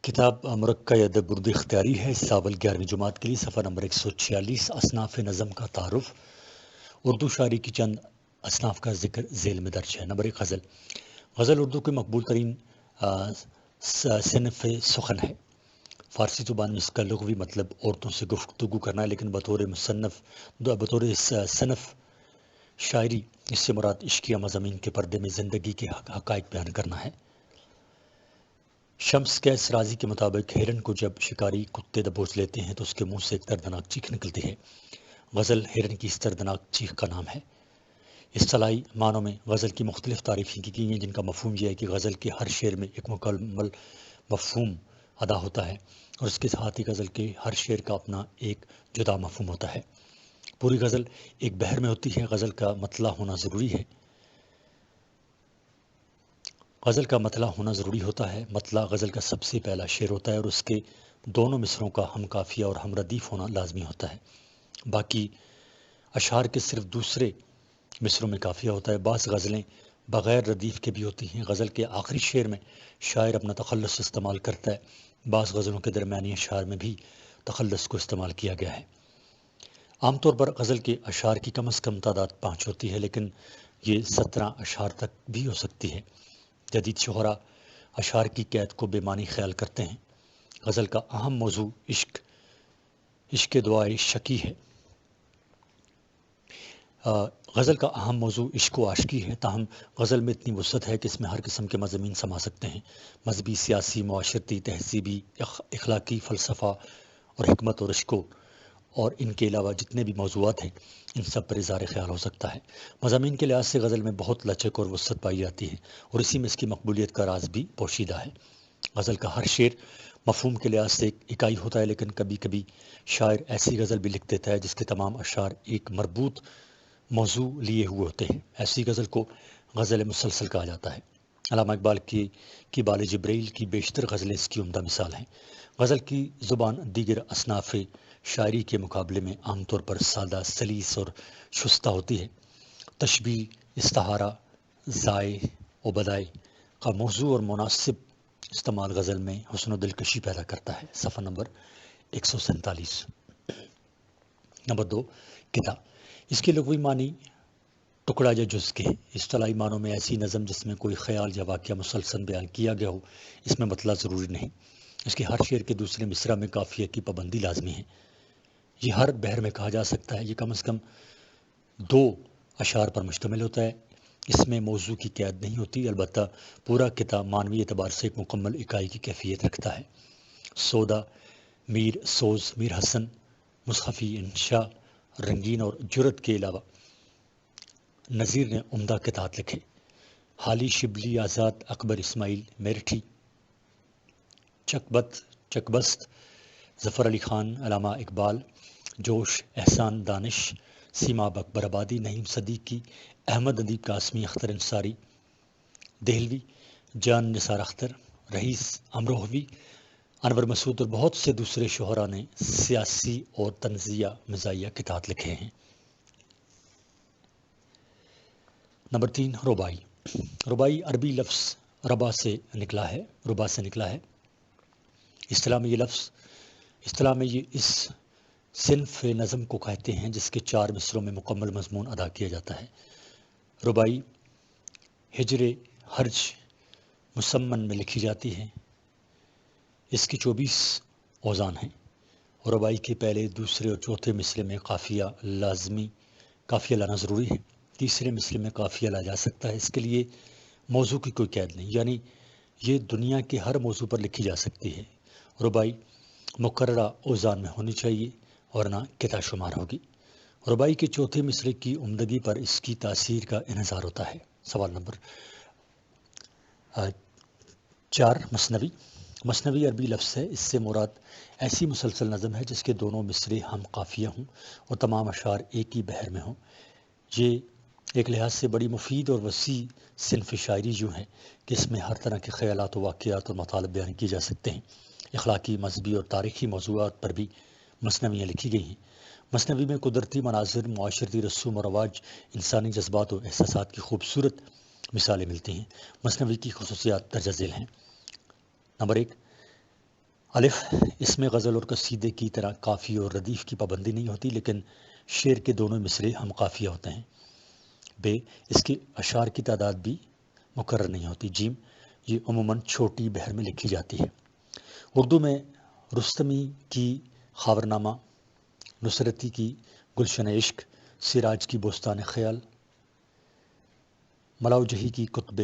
کتاب مرقع ادب اردو اختیاری ہے، ساول 11ویں جماعت کے لیے، صفحہ نمبر 146، اصناف نظم کا تعارف۔ اردو شاعری کی چند اصناف کا ذکر ذیل میں درج ہے۔ نمبر 1، غزل۔ غزل اردو کی مقبول ترین صنف سخن ہے۔ فارسی زبان میں اس کا لغوی مطلب عورتوں سے گفتگو کرنا ہے، لیکن بطور صنف شاعری اس سے مراد عشقیہ مضامین کے پردے میں زندگی کے حقائق بیان کرنا ہے۔ شمس قیس رازی کے مطابق ہرن کو جب شکاری کتے دبوچ لیتے ہیں تو اس کے منہ سے ایک دردناک چیخ نکلتی ہے۔ غزل ہرن کی اس دردناک چیخ کا نام ہے۔ اصطلاحی معنوں میں غزل کی مختلف تعریفیں کی گئی ہیں، جن کا مفہوم یہ ہے کہ غزل کے ہر شعر میں ایک مکمل مفہوم ادا ہوتا ہے، اور اس کے ساتھ ہی غزل کے ہر شعر کا اپنا ایک جدا مفہوم ہوتا ہے۔ پوری غزل ایک بحر میں ہوتی ہے۔ غزل کا مطلع ہونا ضروری ہے۔ غزل کا مطلع ہونا ضروری ہوتا ہے۔ مطلع غزل کا سب سے پہلا شعر ہوتا ہے، اور اس کے دونوں مصروں کا ہم قافیہ اور ہم ردیف ہونا لازمی ہوتا ہے۔ باقی اشعار کے صرف دوسرے مصروں میں قافیہ ہوتا ہے۔ بعض غزلیں بغیر ردیف کے بھی ہوتی ہیں۔ غزل کے آخری شعر میں شاعر اپنا تخلص استعمال کرتا ہے۔ بعض غزلوں کے درمیانی اشعار میں بھی تخلص کو استعمال کیا گیا ہے۔ عام طور پر غزل کے اشعار کی کم از کم تعداد 5 ہوتی ہے، لیکن یہ 17 اشعار تک بھی ہو سکتی ہے۔ جدید شعراء اشعار کی قید کو بے معنی خیال کرتے ہیں۔ غزل کا اہم موضوع عشق دعائے شکی ہے۔ غزل کا اہم موضوع عشق و عاشقی ہے، تاہم غزل میں اتنی وسعت ہے کہ اس میں ہر قسم کے مضامین سما سکتے ہیں۔ مذہبی، سیاسی، معاشرتی، تہذیبی، اخلاقی، فلسفہ اور حکمت اور عشق اور ان کے علاوہ جتنے بھی موضوعات ہیں، ان سب پر اظہار خیال ہو سکتا ہے۔ مضامین کے لحاظ سے غزل میں بہت لچک اور وسعت پائی جاتی ہے، اور اسی میں اس کی مقبولیت کا راز بھی پوشیدہ ہے۔ غزل کا ہر شعر مفہوم کے لحاظ سے ایک اکائی ہوتا ہے، لیکن کبھی کبھی شاعر ایسی غزل بھی لکھ دیتا ہے جس کے تمام اشعار ایک مربوط موضوع لیے ہوئے ہوتے ہیں۔ ایسی غزل کو غزل مسلسل کہا جاتا ہے۔ علامہ اقبال کی بال جبریل کی بیشتر غزلیں اس کی عمدہ مثال ہیں۔ غزل کی زبان دیگر اصناف شاعری کے مقابلے میں عام طور پر سادہ، سلیس اور شستہ ہوتی ہے۔ تشبیہ، استعارہ، زائے و بدائے کا موضوع اور مناسب استعمال غزل میں حسن و دلکشی پیدا کرتا ہے۔ صفحہ نمبر 147۔ نمبر 2، قطع۔ اس کے لغوی معنی ٹکڑا یا جز کے ہیں۔ اصطلاحی معنوں میں ایسی نظم جس میں کوئی خیال یا واقعہ مسلسل بیان کیا گیا ہو، اس میں مطلع ضروری نہیں۔ اس کے ہر شعر کے دوسرے مصرع میں قافیہ کی پابندی لازمی ہے۔ یہ ہر بحر میں کہا جا سکتا ہے۔ یہ کم از کم 2 اشعار پر مشتمل ہوتا ہے۔ اس میں موضوع کی قید نہیں ہوتی، البتہ پورا قطع معنوی اعتبار سے ایک مکمل اکائی کی کیفیت رکھتا ہے۔ سودا، میر سوز، میر حسن، مصحفی، انشا، رنگین اور جرت کے علاوہ نذیر نے عمدہ قطعات لکھے۔ حالی، شبلی، آزاد، اکبر اسماعیل میرٹھی، چکبست، ظفر علی خان، علامہ اقبال، جوش، احسان دانش، سیما اکبر آبادی، نعیم صدیقی، احمد ادیب قاسمی، اختر انصاری دہلوی، جان نثار اختر، رئیس امروہوی، انور مسعود اور بہت سے دوسرے شعراء نے سیاسی اور طنزیہ مزاحیہ قطعات لکھے ہیں۔ نمبر 3، رباعی۔ رباعی عربی لفظ ربا سے نکلا ہے۔ اصطلاح میں یہ اس صنف نظم کو کہتے ہیں جس کے 4 مصروں میں مکمل مضمون ادا کیا جاتا ہے۔ رباعی ہجر ہرج مسمن میں لکھی جاتی ہے۔ اس کی 24 اوزان ہیں، اور رباعی کے پہلے، دوسرے اور چوتھے مصرے میں قافیہ لانا ضروری ہے۔ تیسرے مصرے میں قافیہ لایا جا سکتا ہے۔ اس کے لیے موضوع کی کوئی قید نہیں، یعنی یہ دنیا کے ہر موضوع پر لکھی جا سکتی ہے۔ رباعی مقررہ اوزان میں ہونی چاہیے، اور نہ قطع شمار ہوگی۔ رباعی کے چوتھے مصرے کی عمدگی پر اس کی تاثیر کا انحصار ہوتا ہے۔ سوال نمبر 4، مثنوی۔ مثنوی عربی لفظ ہے۔ اس سے مراد ایسی مسلسل نظم ہے جس کے دونوں مصرے ہم قافیہ ہوں اور تمام اشعار ایک ہی بحر میں ہوں۔ یہ ایک لحاظ سے بڑی مفید اور وسیع صنف شاعری یوں ہے کہ اس میں ہر طرح کے خیالات و واقعات اور مطالب بیان کیے جا سکتے ہیں۔ اخلاقی، مذہبی اور تاریخی موضوعات پر بھی مثنویاں لکھی گئی ہیں۔ مثنوی میں قدرتی مناظر، معاشرتی رسوم و رواج، انسانی جذبات و احساسات کی خوبصورت مثالیں ملتی ہیں۔ مثنوی کی خصوصیات درج ذیل ہیں۔ نمبر 1، الف، اس میں غزل اور قصیدے کی طرح قافیے اور ردیف کی پابندی نہیں ہوتی، لیکن شعر کے دونوں مصرے ہم قافیہ ہوتے ہیں۔ ب، اس کی اشعار کی تعداد بھی مقرر نہیں ہوتی۔ جیم، یہ عموماً چھوٹی بحر میں لکھی جاتی ہے۔ اردو میں رستمی کی خاورنامہ، نصرتی کی گلشن عشق، سراج کی بستان خیال، ملاوجہی کی کتب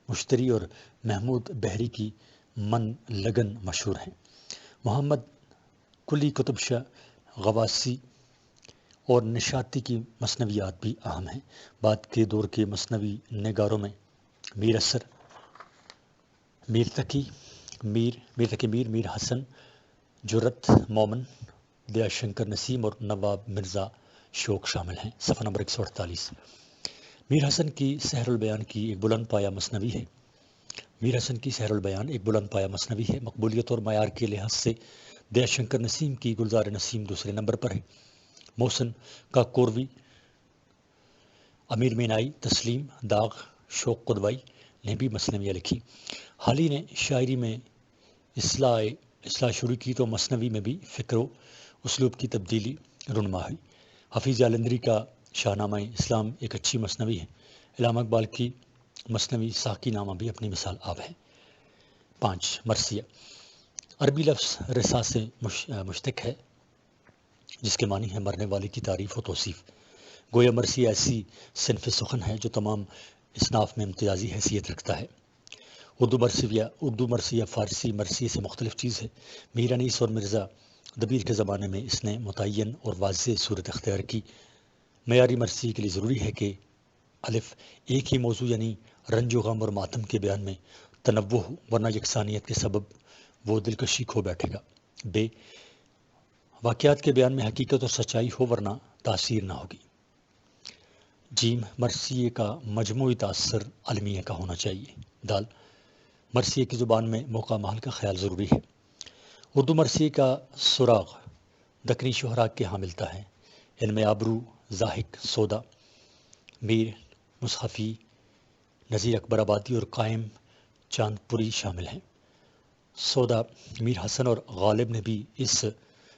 مشتری اور محمود بحری کی من لگن مشہور ہیں۔ محمد کلی قطب شاہ غواصی اور نشاطی کی مثنویات بھی اہم ہیں۔ بعد کے دور کے مثنوی نگاروں میں میر اثر، میر تقی میر، میر حسن جرت مومن، دیا شنکر نسیم اور نواب مرزا شوق شامل ہیں۔ صفحہ نمبر 148۔ میر حسن کی سحر البیان کی ایک بلند پایہ مثنوی ہے۔ میر حسن کی سحر البیان ایک بلند پایہ مثنوی ہے۔ مقبولیت اور معیار کے لحاظ سے دیا شنکر نسیم کی گلزار نسیم دوسرے نمبر پر ہے۔ محسن کا کوروی، امیر مینائی، تسلیم، داغ، شوق قدوائی نے بھی مثنویاں لکھی۔ حالی نے شاعری میں اصلاح شروع کی تو مثنوی میں بھی فکر و اسلوب کی تبدیلی رونما ہوئی۔ حفیظ جالندری کا شاہ نامہ اسلام ایک اچھی مثنوی ہے۔ علامہ اقبال کی مثنوی ساقی نامہ بھی اپنی مثال آب ہے۔ 5، مرثیہ، عربی لفظ رسا سے مشتق ہے، جس کے معنی ہے مرنے والے کی تعریف و توصیف۔ گویا مرثیہ ایسی صنف سخن ہے جو تمام اصناف میں امتیازی حیثیت رکھتا ہے۔ اردو مرثیہ فارسی مرثیے سے مختلف چیز ہے۔ میر انیس اور مرزا دبیر کے زمانے میں اس نے متعین اور واضح صورت اختیار کی۔ معیاری مرثیے کے لیے ضروری ہے کہ الف، ایک ہی موضوع یعنی رنج و غم اور ماتم کے بیان میں تنوع ہو، ورنہ یکسانیت کے سبب وہ دلکشی کھو بیٹھے گا۔ ب، واقعات کے بیان میں حقیقت اور سچائی ہو، ورنہ تاثیر نہ ہوگی۔ جیم، مرثیے کا مجموعی تاثر المیہ کا ہونا چاہیے۔ دال، مرثیے کی زبان میں موقع محل کا خیال ضروری ہے۔ اردو مرثیے کا سراغ دکنی شہرا کے ہاں ملتا ہے۔ ان میں آبرو، زاہق، سودا، میر مصحفی، نذیر اکبر آبادی اور قائم چاند پوری شامل ہیں۔ سودا، میر حسن اور غالب نے بھی اس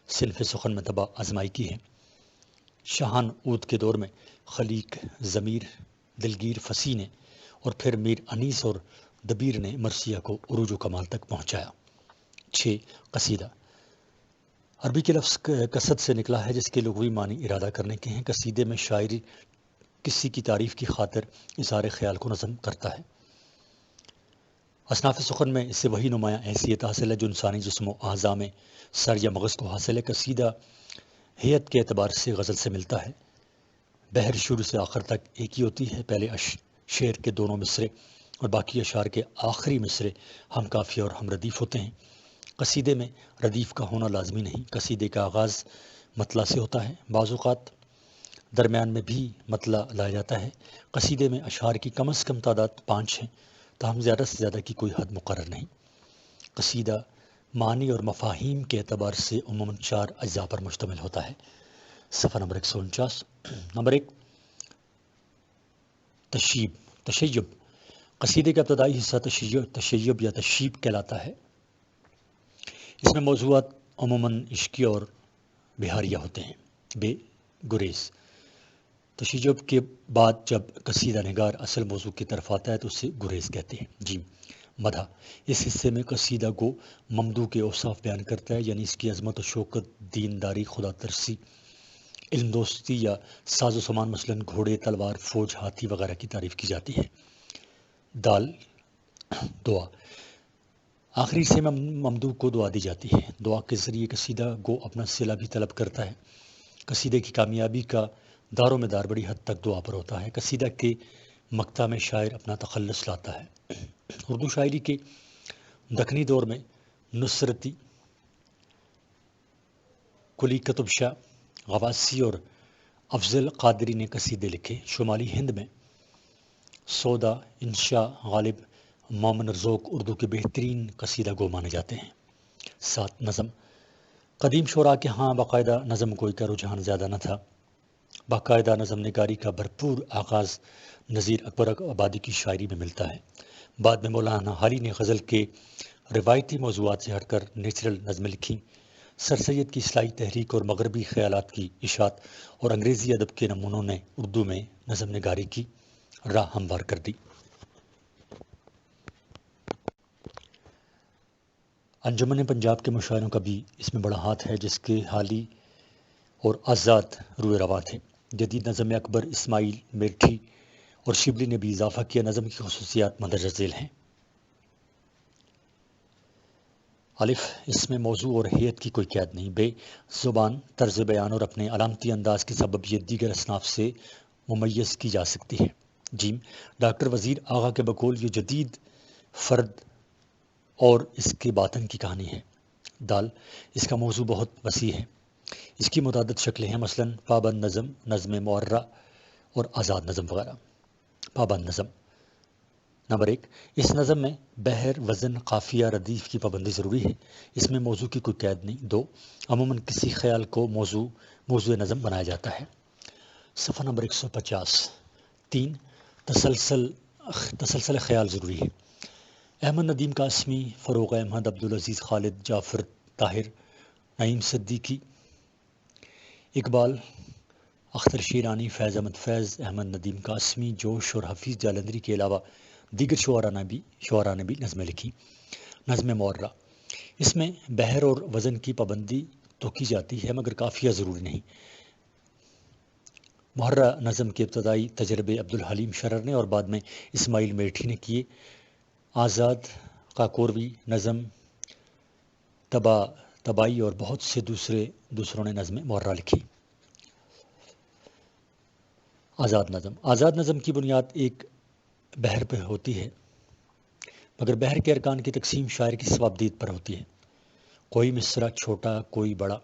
صنف سخن میں طبع آزمائی کی ہے۔ شاہان عود کے دور میں خلیق، ضمیر، دلگیر، فصیح نے اور پھر میر انیس اور دبیر نے مرثیہ کو عروج و کمال تک پہنچایا۔ 6، قصیدہ، عربی کے لفظ قصد سے نکلا ہے، جس کے لغوی معنی ارادہ کرنے کے ہیں۔ قصیدے میں شاعر کسی کی تعریف کی خاطر اظہار خیال کو نظم کرتا ہے۔ اصناف سخن میں اس سے وہی نمایاں حیثیت حاصل ہے جو انسانی جسم و اعضاء میں سر یا مغز کو حاصل ہے۔ قصیدہ ہیئت کے اعتبار سے غزل سے ملتا ہے۔ بحر شروع سے آخر تک ایک ہی ہوتی ہے۔ پہلے شعر کے دونوں مصرے اور باقی اشعار کے آخری مصرے ہم قافیہ اور ہم ردیف ہوتے ہیں۔ قصیدے میں ردیف کا ہونا لازمی نہیں۔ قصیدے کا آغاز مطلع سے ہوتا ہے، بعض اوقات درمیان میں بھی مطلع لایا جاتا ہے۔ قصیدے میں اشعار کی کم از کم تعداد 5 ہیں، تاہم زیادہ سے زیادہ کی کوئی حد مقرر نہیں۔ قصیدہ معنی اور مفاہیم کے اعتبار سے عموماً 4 اجزاء پر مشتمل ہوتا ہے۔ صفحہ نمبر 149۔ نمبر 1، تشیب۔ قصیدے کا ابتدائی حصہ تشیب یا تشیب کہلاتا ہے۔ اس میں موضوعات عموماً عشقی اور بہاریہ ہوتے ہیں۔ بے، گریز، تشیب کے بعد جب قصیدہ نگار اصل موضوع کی طرف آتا ہے تو اسے گریز کہتے ہیں۔ جیم، مدح، اس حصے میں قصیدہ گو ممدوح کے اوصاف بیان کرتا ہے، یعنی اس کی عظمت و شوکت، دینداری، خدا ترسی، علم دوستی یا ساز و سامان مثلاً گھوڑے، تلوار، فوج، ہاتھی وغیرہ کی تعریف کی جاتی ہے۔ دال، دعا، آخری حصے میں ممدوح کو دعا دی جاتی ہے۔ دعا کے ذریعے قصیدہ گو اپنا صلہ بھی طلب کرتا ہے۔ قصیدے کی کامیابی کا دار و مدار بڑی حد تک دعا پر ہوتا ہے۔ قصیدہ کے مقطع میں شاعر اپنا تخلص لاتا ہے۔ اردو شاعری کے دکنی دور میں نصرتی، کلی قطب شاہ غواصی اور افضل قادری نے قصیدے لکھے۔ شمالی ہند میں سودا، انشا، غالب، مومن اور ذوق اردو کے بہترین قصیدہ گو مانے جاتے ہیں۔ 7، نظم، قدیم شعراء کے ہاں باقاعدہ نظم گوئی کا رجحان زیادہ نہ تھا۔ باقاعدہ نظم نگاری کا بھرپور آغاز نذیر اکبر آبادی کی شاعری میں ملتا ہے۔ بعد میں مولانا حالی نے غزل کے روایتی موضوعات سے ہٹ کر نیچرل نظمیں لکھیں، سر سید کی اصلاحی تحریک اور مغربی خیالات کی اشاعت اور انگریزی ادب کے نمونوں نے اردو میں نظم نگاری کی راہ ہموار کر دی۔ انجمن پنجاب کے مشاعروں کا بھی اس میں بڑا ہاتھ ہے، جس کے حالی اور آزاد روئے رواں تھے۔ جدید نظم میں اکبر، اسماعیل، میرٹھی اور شبلی نے بھی اضافہ کیا۔ نظم کی خصوصیات مندرجہ ذیل ہیں۔ الف، اس میں موضوع اور ہیئت کی کوئی قید نہیں۔ بے، زبان، طرز بیان اور اپنے علامتی انداز کی سبب یہ دیگر اصناف سے ممیز کی جا سکتی ہے۔ جیم، ڈاکٹر وزیر آغا کے بقول یہ جدید فرد اور اس کے باطن کی کہانی ہے۔ دال، اس کا موضوع بہت وسیع ہے، اس کی متعدد شکلیں ہیں، مثلاً پابند نظم، نظم معرہ اور آزاد نظم وغیرہ۔ پابند نظم نمبر 1، اس نظم میں بحر، وزن، قافیہ، ردیف کی پابندی ضروری ہے، اس میں موضوع کی کوئی قید نہیں۔ 2، عموماً کسی خیال کو موضوع نظم بنایا جاتا ہے۔ صفحہ نمبر 150۔ 3، تسلسل خیال ضروری ہے۔ احمد ندیم قاسمی، فروغ احمد، عبدالعزیز خالد، جعفر طاہر، نعیم صدیقی، اقبال، اختر شیرانی، فیض احمد فیض، احمد ندیم قاسمی، جوش اور حفیظ جالندری کے علاوہ دیگر شعراء نے بھی نظمیں لکھی۔ نظم معرہ، اس میں بحر اور وزن کی پابندی تو کی جاتی ہے مگر قافیہ ضروری نہیں۔ محرہ نظم کے ابتدائی تجربے عبدالحلیم شرر نے اور بعد میں اسماعیل میرٹھی نے کیے۔ آزاد کاکوروی نظم، طبائی اور بہت سے دوسروں نے نظم معرہ لکھی۔ آزاد نظم کی بنیاد ایک بحر پہ ہوتی ہے، مگر بحر کے ارکان کی تقسیم شاعر کی صوابدید پر ہوتی ہے۔ کوئی مصرع چھوٹا، کوئی بڑا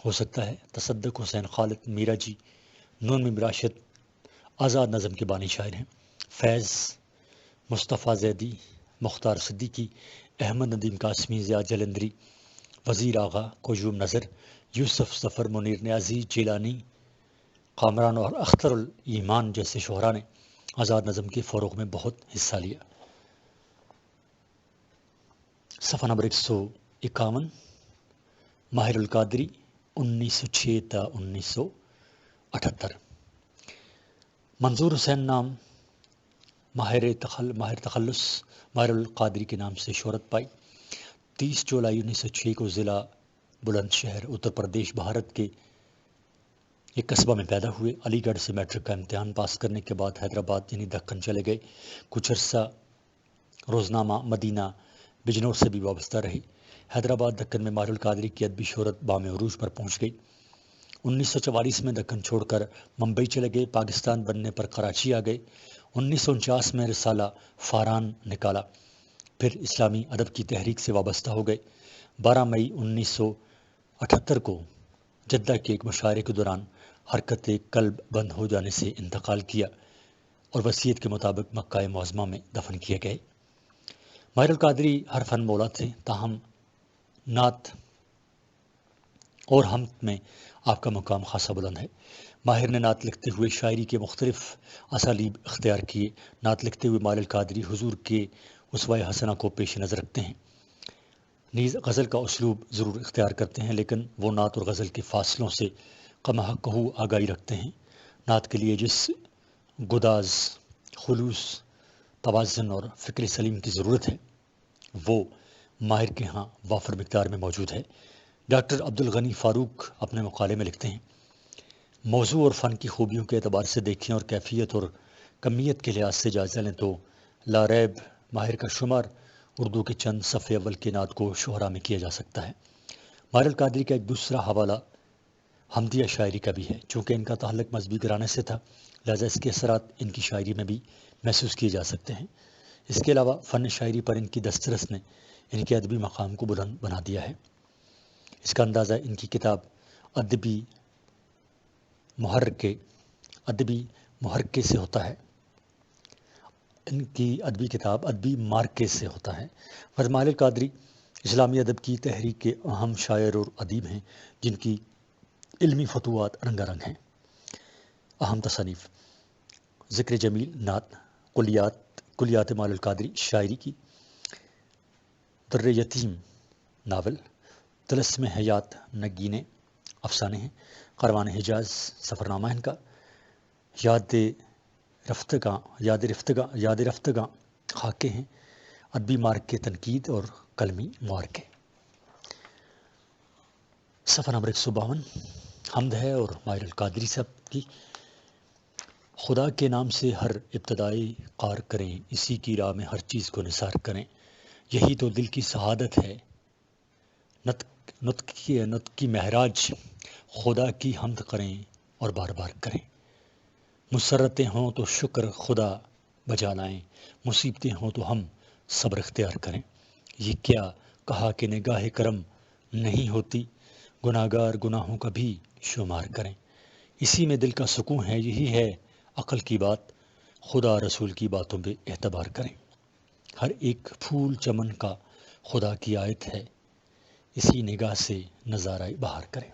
ہو سکتا ہے۔ تصدق حسین خالد میرا جی، نون میم راشد آزاد نظم کے بانی شاعر ہیں۔ فیض، مصطفیٰ زیدی، مختار صدیقی، احمد ندیم قاسمی، ضیاء جلندری، وزیر آغا، قیوم نظر، یوسف ظفر، منیر نیازی، جیلانی، کامران اور اختر الایمان جیسے شعراء نے آزاد نظم کے فروغ میں بہت حصہ لیا۔ صفحہ نمبر 151۔ ماہر القادری، 1906 تا 1978۔ منظور حسین نام ماہر تخلص ماہر القادری کے نام سے شہرت پائی۔ 30 جولائی 1906 کو ضلع بلند شہر، اتر پردیش، بھارت کے ایک قصبہ میں پیدا ہوئے۔ علی گڑھ سے میٹرک کا امتحان پاس کرنے کے بعد حیدرآباد یعنی دکن چلے گئے۔ کچھ عرصہ روزنامہ مدینہ بجنور سے بھی وابستہ رہے۔ حیدرآباد دکن میں ماہر القادری کی ادبی شہرت بام عروج پر پہنچ گئی۔ 1944 میں دکن چھوڑ کر ممبئی چلے گئے۔ پاکستان بننے پر کراچی آ گئے۔ 1949 میں رسالہ فاران نکالا، پھر اسلامی ادب کی تحریک سے وابستہ ہو گئے۔ 12 مئی 1978 کو جدہ کے ایک مشاعرے کے دوران حرکت قلب بند ہو جانے سے انتقال کیا اور وصیت کے مطابق مکہ معظمہ میں دفن کیے گئے۔ ماہر القادری ہر فن مولا تھے، تاہم نعت اور حمد میں آپ کا مقام خاصا بلند ہے۔ ماہر نے نعت لکھتے ہوئے شاعری کے مختلف اسالیب اختیار کیے۔ نعت لکھتے ہوئے ماہر القادری حضور کے اسوہ حسنہ کو پیش نظر رکھتے ہیں، نیز غزل کا اسلوب ضرور اختیار کرتے ہیں، لیکن وہ نعت اور غزل کے فاصلوں سے کم حقہ آگاہی رکھتے ہیں۔ نعت کے لیے جس گداز، خلوص، توازن اور فکر سلیم کی ضرورت ہے وہ ماہر کے ہاں وافر مقدار میں موجود ہے۔ ڈاکٹر عبدالغنی فاروق اپنے مقالے میں لکھتے ہیں، موضوع اور فن کی خوبیوں کے اعتبار سے دیکھیں اور کیفیت اور کمیت کے لحاظ سے جائزہ لیں تو لا ریب ماہر کا شمار اردو کے چند صفحے اول کے نعت کو شعراء میں کیا جا سکتا ہے۔ ماہر القادری کا ایک دوسرا حوالہ حمدیہ شاعری کا بھی ہے۔ چونکہ ان کا تعلق مذہبی گھرانے سے تھا، لہذا اس کے اثرات ان کی شاعری میں بھی محسوس کیے جا سکتے ہیں۔ اس کے علاوہ فن شاعری پر ان کی دسترس نے ان کے ادبی مقام کو بلند بنا دیا ہے۔ اس کا اندازہ ان کی کتاب ادبی محرکے سے ہوتا ہے۔ ان کی ادبی کتاب ادبی مارکے سے ہوتا ہے۔ ماہر القادری اسلامی ادب کی تحریک کے اہم شاعر اور ادیب ہیں جن کی علمی فتوحات رنگا رنگ ہیں۔ اہم تصانیف: ذکر جمیل، نعت، کلیات ماہر القادری شاعری کی، در یتیم ناول، طلسم حیات نگینے افسانے ہیں، کاروان حجاز سفر نامہ ان کا، یاد رفتگاں خاکے ہیں، ادبی مارک کے تنقید اور قلمی معارکے۔ صفحہ نمبر 152 حمد ہے اور ماہر القادری صاحب کی۔ خدا کے نام سے ہر ابتدائی کار کریں، اسی کی راہ میں ہر چیز کو نثار کریں، یہی تو دل کی سعادت ہے، نطق کی معراج، خدا کی حمد کریں اور بار بار کریں۔ مسرتیں ہوں تو شکر خدا بجا لائیں، مصیبتیں ہوں تو ہم صبر اختیار کریں۔ یہ کیا کہا کہ نگاہ کرم نہیں ہوتی، گناہگار گناہوں کا بھی شمار کریں، اسی میں دل کا سکون ہے، یہی ہے عقل کی بات، خدا رسول کی باتوں پہ اعتبار کریں۔ ہر ایک پھول چمن کا خدا کی آیت ہے، اسی نگاہ سے نظارہ بہار کریں۔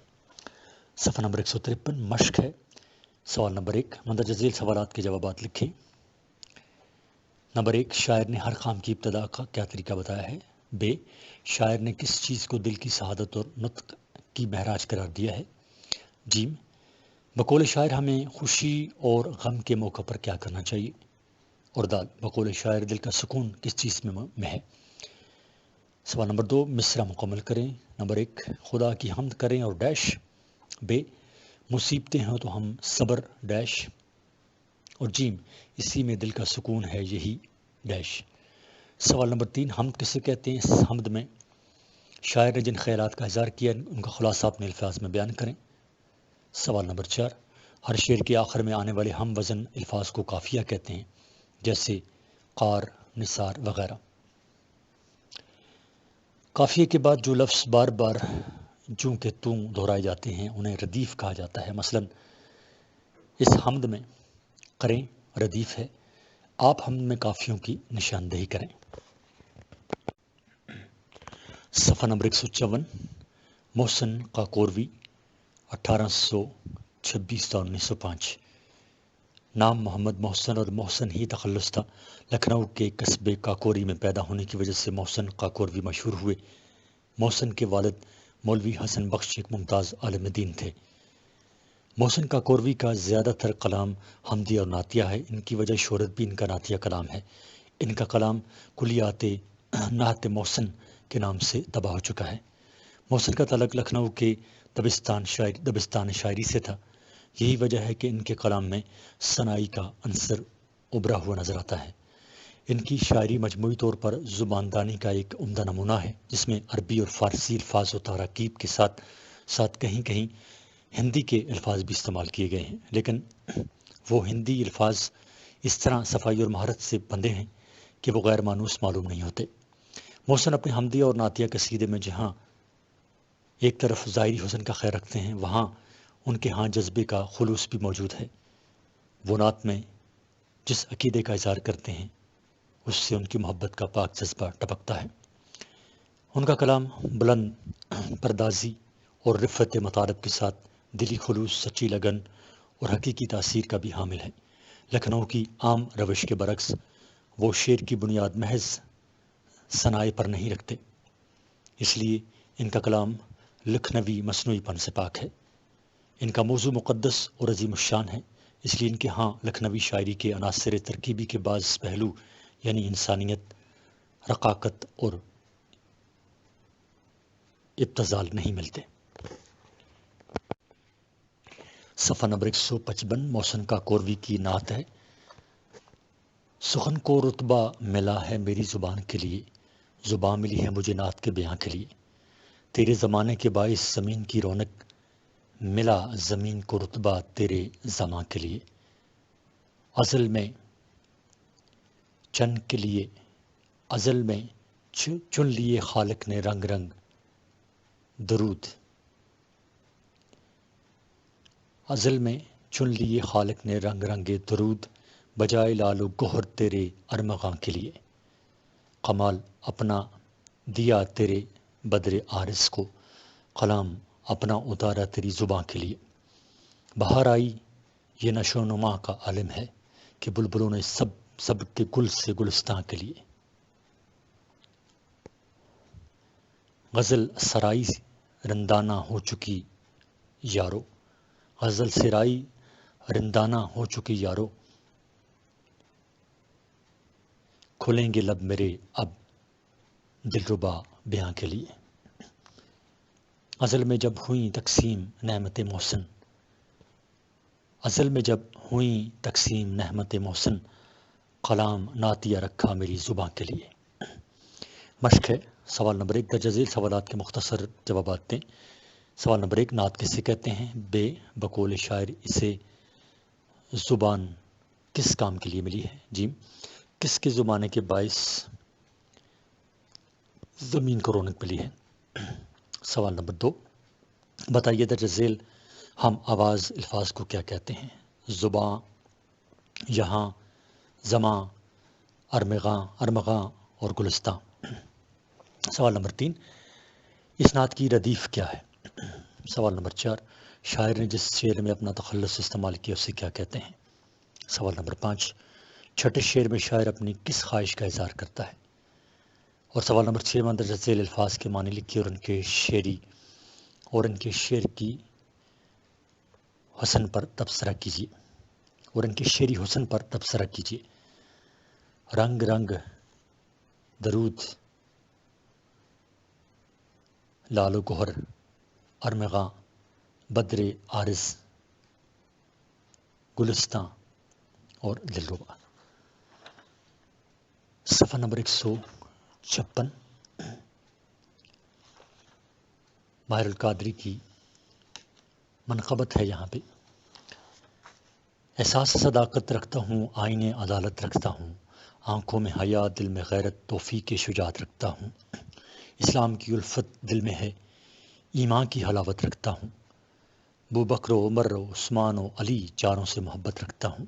صفحہ نمبر 153 مشق ہے۔ سوال نمبر 1، مندرجہ ذیل سوالات کے جوابات لکھیں۔ نمبر 1، شاعر نے ہر کام کی ابتدا کا کیا طریقہ بتایا ہے؟ ب، شاعر نے کس چیز کو دل کی سعادت اور نطق کی معراج قرار دیا ہے؟ ج، بقول شاعر ہمیں خوشی اور غم کے موقع پر کیا کرنا چاہیے؟ اور د، بقول شاعر دل کا سکون کس چیز میں ہے؟ سوال نمبر 2، مصرع مکمل کریں۔ نمبر 1، خدا کی حمد کریں اور ڈیش۔ ب، مصیبتیں ہوں تو ہم صبر ڈیش۔ اور جیم، اسی میں دل کا سکون ہے، یہی ڈیش۔ سوال نمبر 3، حمد کسے کہتے ہیں؟ اس حمد میں شاعر نے جن خیالات کا اظہار کیا ان کا خلاصہ اپنے الفاظ میں بیان کریں۔ سوال نمبر 4، ہر شعر کے آخر میں آنے والے ہم وزن الفاظ کو قافیہ کہتے ہیں، جیسے قار، نثار وغیرہ۔ قافیے کے بعد جو لفظ بار بار جوں کہ توں دہرائے جاتے ہیں انہیں ردیف کہا جاتا ہے۔ مثلا اس حمد میں کریں ردیف ہے، آپ حمد میں قافیوں کی نشاندہی کریں۔ صفحہ نمبر 154 محسن کاکوروی 1826 تا 1905۔ نام محمد محسن اور محسن ہی تخلص تھا۔ لکھنؤ کے قصبے کاکوری میں پیدا ہونے کی وجہ سے محسن کاکوروی مشہور ہوئے۔ محسن کے والد مولوی حسن بخش ایک ممتاز عالم دین تھے۔ محسن کاکوروی کا زیادہ تر کلام حمدی اور نعتیہ ہے، ان کی وجہ شہرت بھی ان کا نعتیہ کلام ہے۔ ان کا کلام کلیات نعت محسن کے نام سے تباہ ہو چکا ہے۔ محسن کا تعلق لکھنؤ کے دبستان شاعری سے تھا، یہی وجہ ہے کہ ان کے کلام میں ثنائی کا عنصر ابھرا ہوا نظر آتا ہے۔ ان کی شاعری مجموعی طور پر زباندانی کا ایک عمدہ نمونہ ہے، جس میں عربی اور فارسی الفاظ و تراکیب کے ساتھ ساتھ کہیں کہیں ہندی کے الفاظ بھی استعمال کیے گئے ہیں، لیکن وہ ہندی الفاظ اس طرح صفائی اور مہارت سے بندے ہیں کہ وہ غیر مانوس معلوم نہیں ہوتے۔ محسن اپنے حمدی اور نعتیہ قصیدے میں جہاں ایک طرف ظاہری حسن کا خیال رکھتے ہیں، وہاں ان کے ہاں جذبے کا خلوص بھی موجود ہے۔ وہ نعت میں جس عقیدے کا اظہار کرتے ہیں اس سے ان کی محبت کا پاک جذبہ ٹپکتا ہے۔ ان کا کلام بلند پردازی اور رفت مطالب کے ساتھ دلی خلوص، سچی لگن اور حقیقی تاثیر کا بھی حامل ہے۔ لکھنؤ کی عام روش کے برعکس وہ شعر کی بنیاد محض ثنائے پر نہیں رکھتے، اس لیے ان کا کلام لکھنوی مصنوعی پن سے پاک ہے۔ ان کا موضوع مقدس اور عظیم الشان ہے، اس لیے ان کے ہاں لکھنوی شاعری کے عناصر ترکیبی کے بعض پہلو یعنی انسانیت، رقاقت اور ابتذال نہیں ملتے۔ صفحہ نمبر 155 محسن کاکوروی کی نعت ہے۔ سخن کو رتبہ ملا ہے میری زبان کے لیے، زبان ملی ہے مجھے نعت کے بیاں کے لیے، تیرے زمانے کے باعث زمین کی رونق، ملا زمین کو رتبہ تیرے زماں کے لیے، ازل میں چن لیے خالق نے رنگ رنگ درود، ازل میں چن لیے خالق نے رنگ رنگ درود، بجائے لال و گوہر تیرے ارمغاں کے لیے، کمال اپنا دیا تیرے بدر عارض کو، کلام اپنا اتارا تیری زباں کے لیے، بہار آئی یہ نشو و نما کا عالم ہے کہ بلبلوں نے سب کے گل سے گلستاں کے لیے۔ غزل سرائی رندانہ ہو چکی یارو، غزل سرائی رندانہ ہو چکی یارو، کھلیں گے لب میرے اب دلربا بیاں کے لیے۔ غزل میں جب ہوئیں تقسیم نعمت محسن، غزل میں جب ہوئیں تقسیم نعمت محسن، کلام نعتیہ رکھا میری زباں کے لیے۔ مشق ہے، سوال نمبر 1 درج ذیل سوالات کے مختصر جوابات دیں۔ سوال نمبر 1، نعت کسے کہتے ہیں؟ بے، بقول شاعر اسے زبان کس کام کے لیے ملی ہے؟ جیم، کس کے زمانے کے باعث زمین کو رونق ملی ہے؟ سوال نمبر 2، بتائیے درج ذیل ہم آواز الفاظ کو کیا کہتے ہیں؟ زباں، یہاں، زماں، ارمغاں اور گلستاں۔ سوال نمبر 3، اس نعت کی ردیف کیا ہے؟ سوال نمبر 4، شاعر نے جس شعر میں اپنا تخلص استعمال کیا اسے کیا کہتے ہیں؟ سوال نمبر 5، چھٹے شعر میں شاعر اپنی کس خواہش کا اظہار کرتا ہے؟ اور سوال نمبر 6 درج ذیل الفاظ کے معنی لکھیے اور ان کے شعر کی حسن پر تبصرہ کیجیے۔ رنگ رنگ درود، لال و گوہر، ارمغاں، بدر عارض، گلستاں اور دلربا۔ صفحہ نمبر 156، ماہر القادری کی منقبت ہے یہاں پہ۔ احساس صداقت رکھتا ہوں، آئین عدالت رکھتا ہوں، آنکھوں میں حیا، دل میں غیرت، توفیق شجاعت رکھتا ہوں، اسلام کی الفت دل میں ہے، ایمان کی حلاوت رکھتا ہوں، ابو بکر و عمر و عثمان و علی چاروں سے محبت رکھتا ہوں،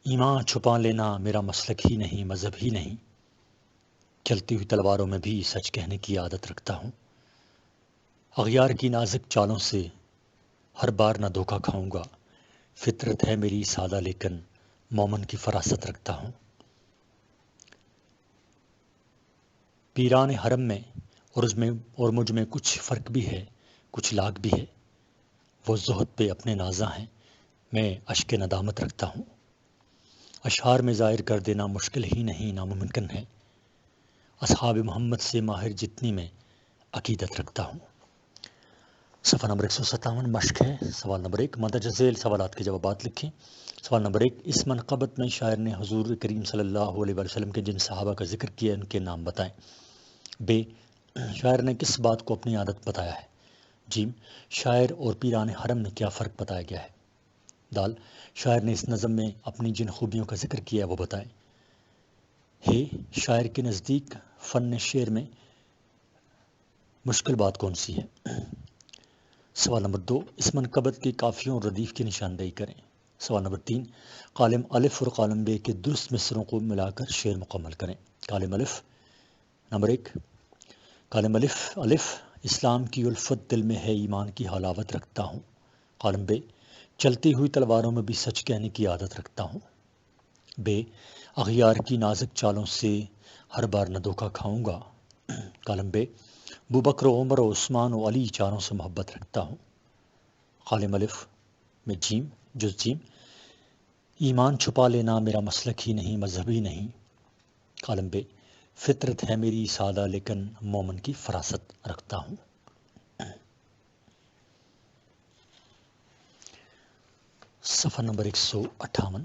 ایمان چھپا لینا میرا مسلک ہی نہیں، مذہب ہی نہیں، چلتی ہوئی تلواروں میں بھی سچ کہنے کی عادت رکھتا ہوں، اغیار کی نازک چالوں سے ہر بار نہ دھوکہ کھاؤں گا، فطرت ہے میری سادہ لیکن مومن کی فراست رکھتا ہوں، پیران حرم میں اور مجھ میں کچھ فرق بھی ہے، کچھ لاگ بھی ہے، وہ زہد پہ اپنے نازاں ہیں، میں اشک ندامت رکھتا ہوں، اشعار میں ظاہر کر دینا مشکل ہی نہیں، ناممکن ہے، اصحاب محمد سے ماہر جتنی میں عقیدت رکھتا ہوں۔ صفحہ نمبر 157 مشق ہے، سوال نمبر 1، مندرجہ ذیل سوالات کے جوابات لکھیں۔ سوال نمبر 1، اس منقبت میں شاعر نے حضور کریم صلی اللہ علیہ وسلم کے جن صحابہ کا ذکر کیا ان کے نام بتائیں۔ بے، شاعر نے کس بات کو اپنی عادت بتایا ہے؟ جیم، شاعر اور پیران حرم میں کیا فرق بتایا گیا ہے؟ دال، شاعر نے اس نظم میں اپنی جن خوبیوں کا ذکر کیا ہے وہ بتائیں۔ ہے، شاعر کے نزدیک فن شعر میں مشکل بات کون سی ہے؟ سوال نمبر 2، اس منقبت کے قافیوں اور ردیف کی نشاندہی کریں۔ سوال نمبر 3، کالم الف اور کالم بے کے درست مصروں کو ملا کر شعر مکمل کریں۔ کالم الف نمبر 1، کالم الف، اسلام کی الفت دل میں ہے، ایمان کی حلاوت رکھتا ہوں۔ کالم بے، چلتی ہوئی تلواروں میں بھی سچ کہنے کی عادت رکھتا ہوں۔ بے، اغیار کی نازک چالوں سے ہر بار نہ دھوکہ کھاؤں گا۔ کالم بے، ابو بکر و عمر و عثمان و علی چاروں سے محبت رکھتا ہوں۔ کالم الف میں جیم، ایمان چھپا لینا میرا مسلک ہی نہیں، مذہب ہی نہیں۔ کالم بے، فطرت ہے میری سادہ لیکن مومن کی فراست رکھتا ہوں۔ صفحہ نمبر 158،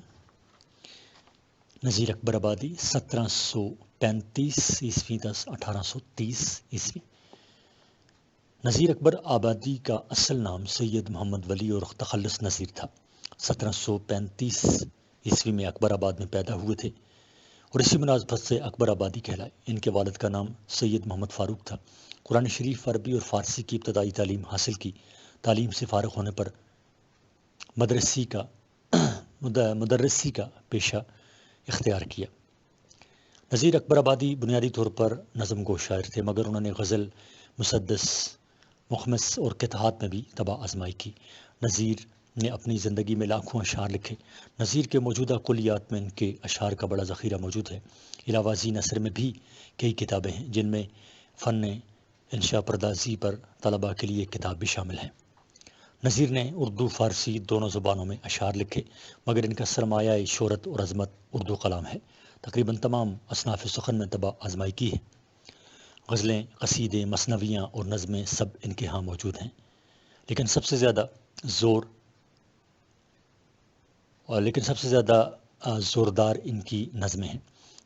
نذیر اکبر آبادی 1735 1830 نذیر اکبر آبادی کا اصل نام سید محمد ولی اور تخلص نذیر تھا۔ 1735 میں اکبر آباد میں پیدا ہوئے تھے اور اسی مناسبت سے اکبر آبادی کہلائے۔ ان کے والد کا نام سید محمد فاروق تھا۔ قرآن شریف، عربی اور فارسی کی ابتدائی تعلیم حاصل کی۔ تعلیم سے فارغ ہونے پر مدرسی کا پیشہ اختیار کیا۔ نذیر اکبر آبادی بنیادی طور پر نظم گو شاعر تھے، مگر انہوں نے غزل، مسدس، مخمس اور قطعات میں بھی طبع آزمائی کی۔ نذیر نے اپنی زندگی میں لاکھوں اشعار لکھے۔ نذیر کے موجودہ کلیات میں ان کے اشعار کا بڑا ذخیرہ موجود ہے۔ علاوہ ازیں نثر میں بھی کئی کتابیں ہیں جن میں فن انشاء پردازی پر طلباء کے لیے ایک کتاب بھی شامل ہے۔ نذیر نے اردو فارسی دونوں زبانوں میں اشعار لکھے، مگر ان کا سرمایہ شہرت اور عظمت اردو کلام ہے۔ تقریباً تمام اصناف سخن میں طبع آزمائی کی ہے۔ غزلیں، قصیدے، مثنویاں اور نظمیں سب ان کے ہاں موجود ہیں، لیکن سب سے زیادہ زوردار ان کی نظمیں ہیں،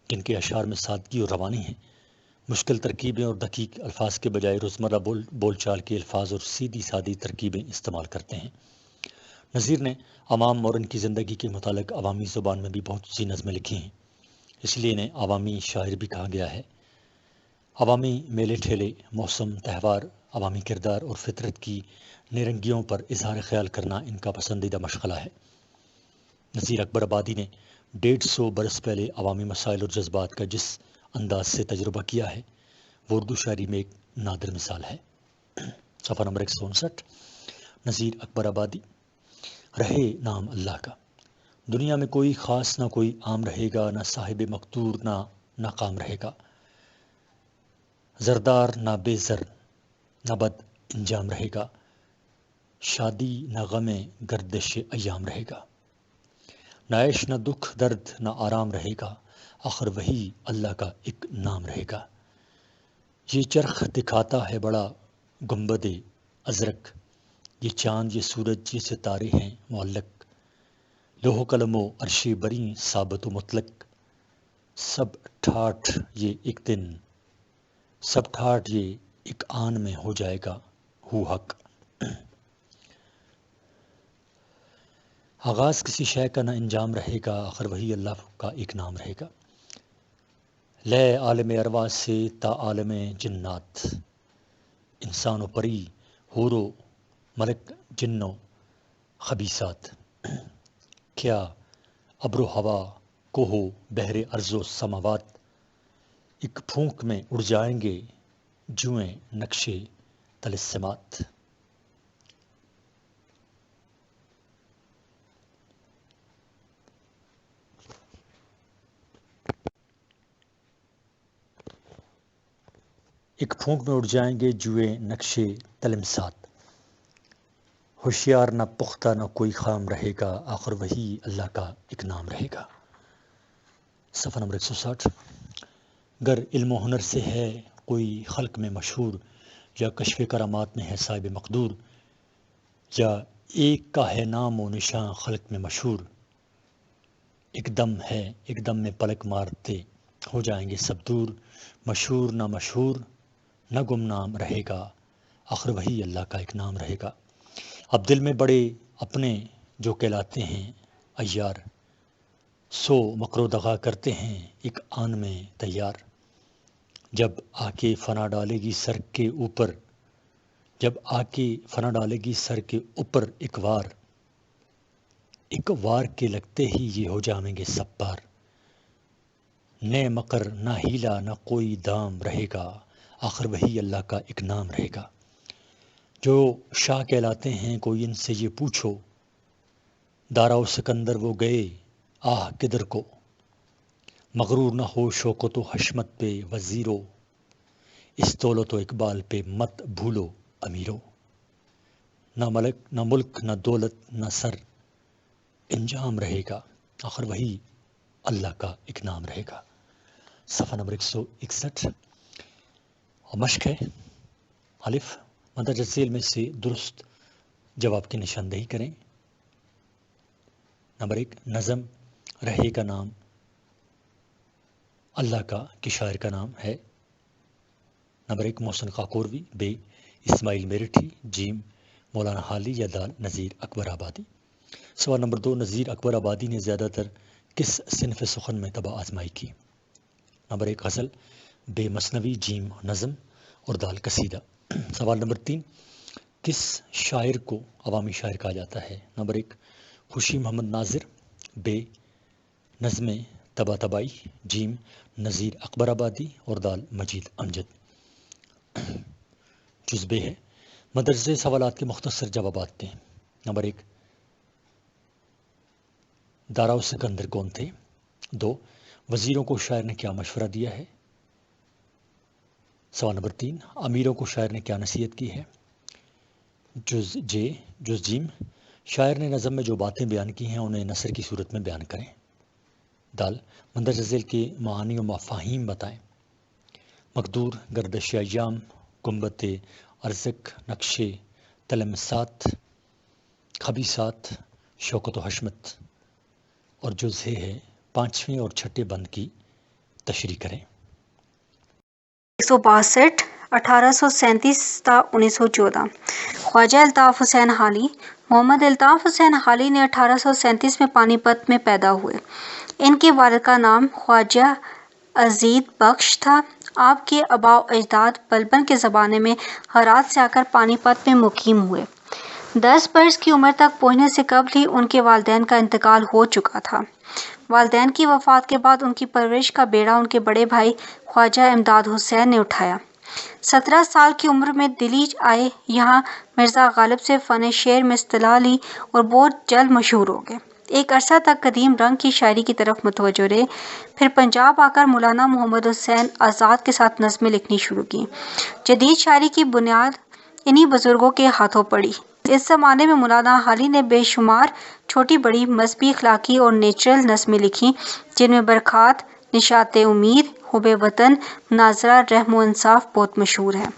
جن کے اشعار میں سادگی اور روانی ہیں۔ مشکل ترکیبیں اور دقیق الفاظ کے بجائے روزمرہ بول چال کے الفاظ اور سیدھی سادی ترکیبیں استعمال کرتے ہیں۔ نذیر نے عوام اور ان کی زندگی کے متعلق عوامی زبان میں بھی بہت سی نظمیں لکھی ہیں، اس لیے انہیں عوامی شاعر بھی کہا گیا ہے۔ عوامی میلے ٹھیلے، موسم، تہوار، عوامی کردار اور فطرت کی نیرنگیوں پر اظہار خیال کرنا ان کا پسندیدہ مشغلہ ہے۔ نذیر اکبر آبادی نے 150 برس پہلے عوامی مسائل اور جذبات کا جس انداز سے تجربہ کیا ہے، وہ اردو شاعری میں ایک نادر مثال ہے۔ صفحہ نمبر 159۔ نذیر اکبر آبادی۔ رہے نام اللہ کا، دنیا میں کوئی خاص نہ کوئی عام رہے گا، نہ صاحب مقدور نہ ناکام رہے گا، زردار نہ بے زر نہ بد انجام رہے گا، شادی نہ غم گردش ایام رہے گا، نہ عیش نہ دکھ درد نہ آرام رہے گا، آخر وہی اللہ کا ایک نام رہے گا۔ یہ چرخ دکھاتا ہے بڑا گنبد ازرق، یہ چاند، یہ سورج، یہ ستارے ہیں معلق، لوح و قلم و عرش بری ثابت و مطلق، سب ٹھاٹھ یہ ایک آن میں ہو جائے گا ہو حق۔ آغاز کسی شے کا نہ انجام رہے گا، آخر وہی اللہ کا ایک نام رہے گا۔ لے عالم ارواح سے تا عالم جنات، انسان و پری، حور و ملک، جن و خبیثات، کیا ابر و ہوا، کوہ و بحر ارض و سماوات، ایک پھونک میں اڑ جائیں گے جوئیں نقشے طلسمات۔ ایک پھونک میں اڑ جائیں گے جوئیں نقشے طلسمات، ہوشیار نہ پختہ نہ کوئی خام رہے گا، آخر وہی اللہ کا ایک نام رہے گا۔ صفحہ نمبر 160۔ گر علم و ہنر سے ہے کوئی خلق میں مشہور، یا کشف کرامات میں ہے صاحب مقدور، یا ایک کا ہے نام و نشاں خلق میں مشہور، ایک دم میں پلک مارتے ہو جائیں گے سب دور، مشہور نہ گمنام رہے گا، آخر وہی اللہ کا ایک نام رہے گا۔ اب دل میں بڑے اپنے جو کہلاتے ہیں عیار، سو مکر و دغا کرتے ہیں ایک آن میں تیار، جب آ کے فنا ڈالے گی سر کے اوپر ایک وار کے لگتے ہی یہ ہو جائیں گے سب پار، نہ مکر نہ ہیلا نہ کوئی دام رہے گا، آخر وہی اللہ کا ایک نام رہے گا۔ جو شاہ کہلاتے ہیں کوئی ان سے یہ پوچھو، دارا و سکندر وہ گئے آہ کدھر کو، مغرور نہ ہو شوکت و حشمت پہ وزیرو، اس دولت و اقبال پہ مت بھولو امیرو، نہ ملک نہ دولت نہ سر انجام رہے گا، آخر وہی اللہ کا ایک نام رہے گا۔ صفحہ نمبر 161۔ اور مشق ہے، الف مندرجہ ذیل میں سے درست جواب کی نشاندہی کریں۔ نمبر 1، نظم رہے کا نام اللہ کا کہ شاعر کا نام ہے۔ نمبر 1، محسن کاکوروی، بے اسماعیل میرٹھی، جیم مولانا حالی، یا دال نذیر اکبر آبادی۔ سوال نمبر 2، نذیر اکبر آبادی نے زیادہ تر کس صنف سخن میں طبع آزمائی کی؟ نمبر 1، غزل، بے مثنوی، جیم نظم اور دال قصیدہ۔ سوال نمبر 3، کس شاعر کو عوامی شاعر کہا جاتا ہے؟ نمبر 1، خوشی محمد ناظر، بے نظم طباطبائی، جیم نذیر اکبر آبادی اور دال مجید امجد۔ جزبے ہے، مدرسے سوالات کے مختصر جوابات دیں۔ نمبر 1، دارا و سکندر کون تھے؟ 2، وزیروں کو شاعر نے کیا مشورہ دیا ہے؟ سوال نمبر 3، امیروں کو شاعر نے کیا نصیحت کی ہے؟ جز جیم، شاعر نے نظم میں جو باتیں بیان کی ہیں انہیں نثر کی صورت میں بیان کریں۔ دال، مندرجہ ذیل کے معانی و مفاہیم بتائیں۔ مقدور، گردش ایام، گنبد ارزق، نقشے، تلمسات، خبیثات، شوکت و حشمت۔ اور جز ہے 5ویں اور 6 بند کی تشریح کریں۔ 162 1837 تا 1914 خواجہ الطاف حسین حالی۔ محمد الطاف حسین حالی نے 1837 میں پانی پت میں پیدا ہوئے۔ ان کے والد کا نام خواجہ عزیز بخش تھا۔ آپ کے آباء و اجداد بلبن کے زمانے میں ہرات سے آ کر پانی پت میں مقیم ہوئے۔ 10 برس کی عمر تک پہنچنے سے قبل ہی ان کے والدین کا انتقال ہو چکا تھا۔ والدین کی وفات کے بعد ان کی پرورش کا بیڑا ان کے بڑے بھائی خواجہ امداد حسین نے اٹھایا۔ 17 سال کی عمر میں دلی آئے، یہاں مرزا غالب سے فن شعر میں اصطلاح لی اور بہت جلد مشہور ہو گئے۔ ایک عرصہ تک قدیم رنگ کی شاعری کی طرف متوجہ رہے، پھر پنجاب آ کر مولانا محمد حسین آزاد کے ساتھ نظمیں لکھنی شروع کی۔ جدید شاعری کی بنیاد انہی بزرگوں کے ہاتھوں پڑی۔ اس زمانے میں مولانا حالی نے بے شمار چھوٹی بڑی مذہبی، اخلاقی اور نیچرل نظمیں لکھیں، جن میں برکات، نشاط امید، حب وطن، مناظرہ، رحم و انصاف بہت مشہور ہیں۔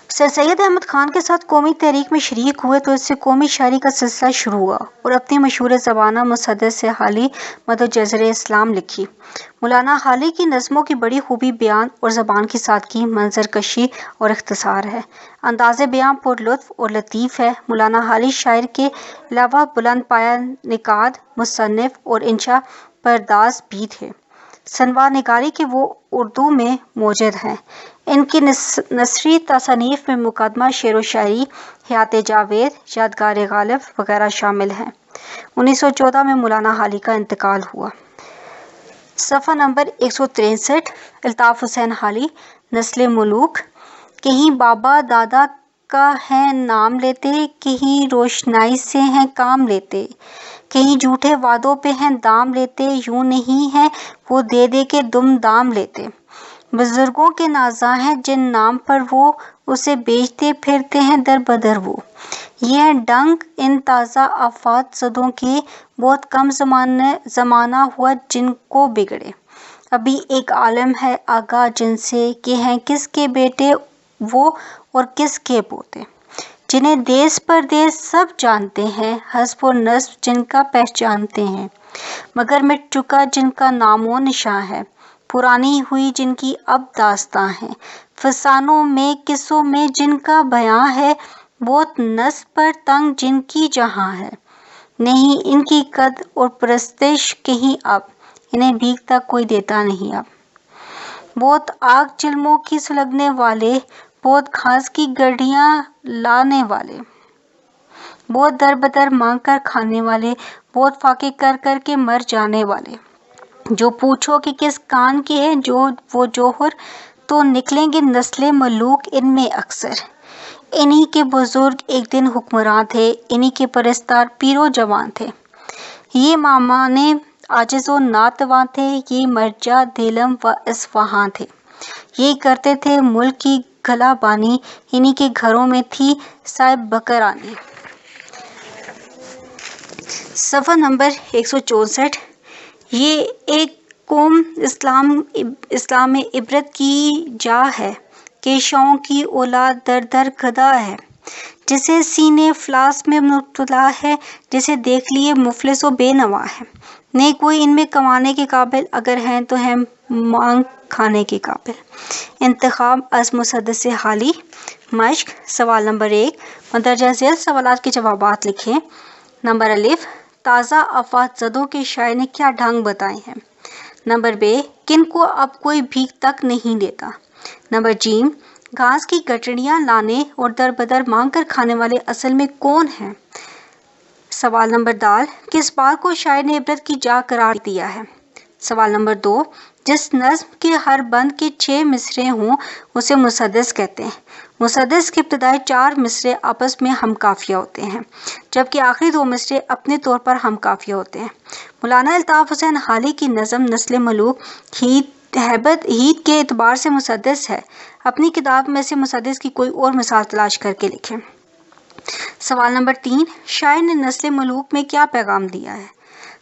سر سید احمد خان کے ساتھ قومی تحریک میں شریک ہوئے تو اس سے قومی شاعری کا سلسلہ شروع ہوا اور اپنی مشہور زبانہ مسدس سے حالی مدد جزر اسلام لکھی۔ مولانا حالی کی نظموں کی بڑی خوبی بیان اور زبان کی سادگی، منظر کشی اور اختصار ہے۔ انداز بیان پر لطف اور لطیف ہے۔ مولانا حالی شاعر کے علاوہ بلند پایہ نقاد، مصنف اور انشا پرداز بھی تھے۔ سنوا نگاری کے وہ اردو میں موجد ہیں۔ ان کی نثری تصانیف میں مقدمہ شعر و شاعری، حیات جاوید، یادگار غالب وغیرہ شامل ہیں۔ 1914 میں مولانا حالی کا انتقال ہوا۔ صفحہ نمبر 163 الطاف حسین حالی، نسل ملوک۔ کہیں بابا دادا کا ہے نام لیتے، کہیں روشنائی سے ہیں کام لیتے، کہیں جھوٹے وعدوں پہ ہیں دام لیتے، یوں نہیں ہے وہ دے دے کے دم دام لیتے۔ بزرگوں کے نازاں ہیں جن نام پر وہ اسے بیچتے پھرتے ہیں در بدر وہ۔ یہ ہے ڈنگ ان تازہ آفات زدوں کے، بہت کم زمانہ ہوا جن کو بگڑے۔ ابھی ایک عالم ہے آگاہ جن سے، کہ ہیں کس کے بیٹے وہ اور کس کے پوتے، جنہیں دیس پردیس سب جانتے ہیں، حسب و نسب جن کا پہچانتے ہیں، مگر مٹ چکا جن کا نام و نشاں ہے، پرانی ہوئی جن کی اب داستاں ہے، فسانوں میں قصوں میں جن کا بیاں ہے، بہت نسب پر تنگ جن کی جہاں ہے، نہیں ان کی قدر اور پرستش کہیں اب، انہیں بھیک تک کوئی دیتا نہیں اب۔ بہت آگ چلموں کی سلگنے والے، بہت گھاس کی گڈھیاں لانے والے، بہت در بدر مانگ کر کھانے والے، بہت فاقے کر کر کے مر جانے والے۔ جو پوچھو کہ کس کان کے ہیں جو وہ جوہر، تو نکلیں گے نسل ملوک ان میں اکثر۔ انہی کے بزرگ ایک دن حکمراں تھے، انہی کے پرستار پیر و جوان تھے۔ یہ مامانے عاجز و ناتواں تھے، یہ مرجع دیلم و اصفہاں تھے۔ یہی کرتے تھے ملک کی گھلا بانی، انہی کے گھروں میں تھی صاحب بکرانی۔ صفحہ نمبر 164 یہ ایک قوم اسلام میں عبرت کی جا ہے، کہ شاہوں کی اولاد در در گدا ہے، جسے سینے افلاس میں مبتلا ہے، جسے دیکھ لیے مفلس و بے نوا ہے۔ نہیں کوئی ان میں کمانے کے قابل، اگر ہیں تو ہیں مانگ کھانے کے قابل۔ انتخاب از مسدس حالی، مشق۔ سوال نمبر 1، مندرجہ ذیل سوالات کے جوابات لکھیں۔ نمبر الف، تازہ آفات زدوں کے شاعر نے کیا ڈھنگ بتائے ہیں؟ نمبر ب، کن کو اب کوئی بھیک تک نہیں دیتا؟ نمبر ج، گھاس کی گٹڑیاں لانے اور در بدر مانگ کر کھانے والے اصل میں کون ہیں؟ سوال نمبر د، کس بات کو شاعر نے عبرت کی جا قرار دیا ہے؟ سوال نمبر 2، جس نظم کے ہر بند کے 6 مصرعے ہوں اسے مسدس کہتے ہیں۔ مسدس کے ابتدائی 4 مصرعے آپس میں ہم قافیہ ہوتے ہیں، جبکہ آخری 2 مصرعے اپنے طور پر ہم قافیہ ہوتے ہیں۔ مولانا الطاف حسین حالی کی نظم نسل ملوک ہی ہیت کے اعتبار سے مسدس ہے؟ اپنی کتاب میں سے مسدس کی کوئی اور مثال تلاش کر کے لکھیں۔ سوال نمبر 3، شاعر نے نسل ملوک میں کیا پیغام دیا ہے؟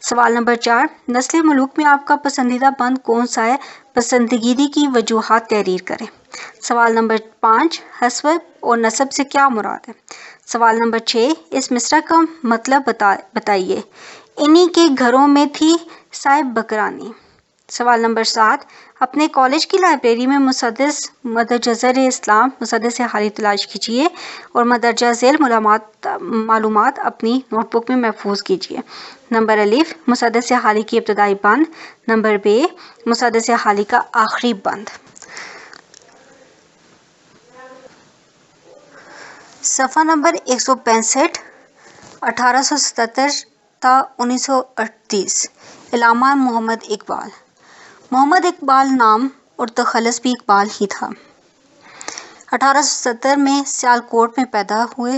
سوال نمبر 4، نسل ملوک میں آپ کا پسندیدہ بند کون سا ہے؟ پسندیدگی کی وجوہات تحریر کریں۔ سوال نمبر 5، حسب اور نسب سے کیا مراد ہے؟ سوال نمبر 6، اس مصرع کا مطلب بتائیے۔ انہی کے گھروں میں تھی صاحب بکرانی۔ سوال نمبر 7، اپنے کالج کی لائبریری میں مسدس مدرجہ اسلام مسدس حالی تلاش کیجیے اور مندرجہ ذیل معلومات اپنی نوٹ بک میں محفوظ کیجیے۔ نمبر الف، مسدس حالی کی ابتدائی بند۔ نمبر ب، مسدس حالی کا آخری بند۔ صفحہ نمبر 165، 1877 تا 1938، علامہ محمد اقبال۔ محمد اقبال نام اور تخلص بھی اقبال ہی تھا۔ 1870 میں سیالکوٹ میں پیدا ہوئے۔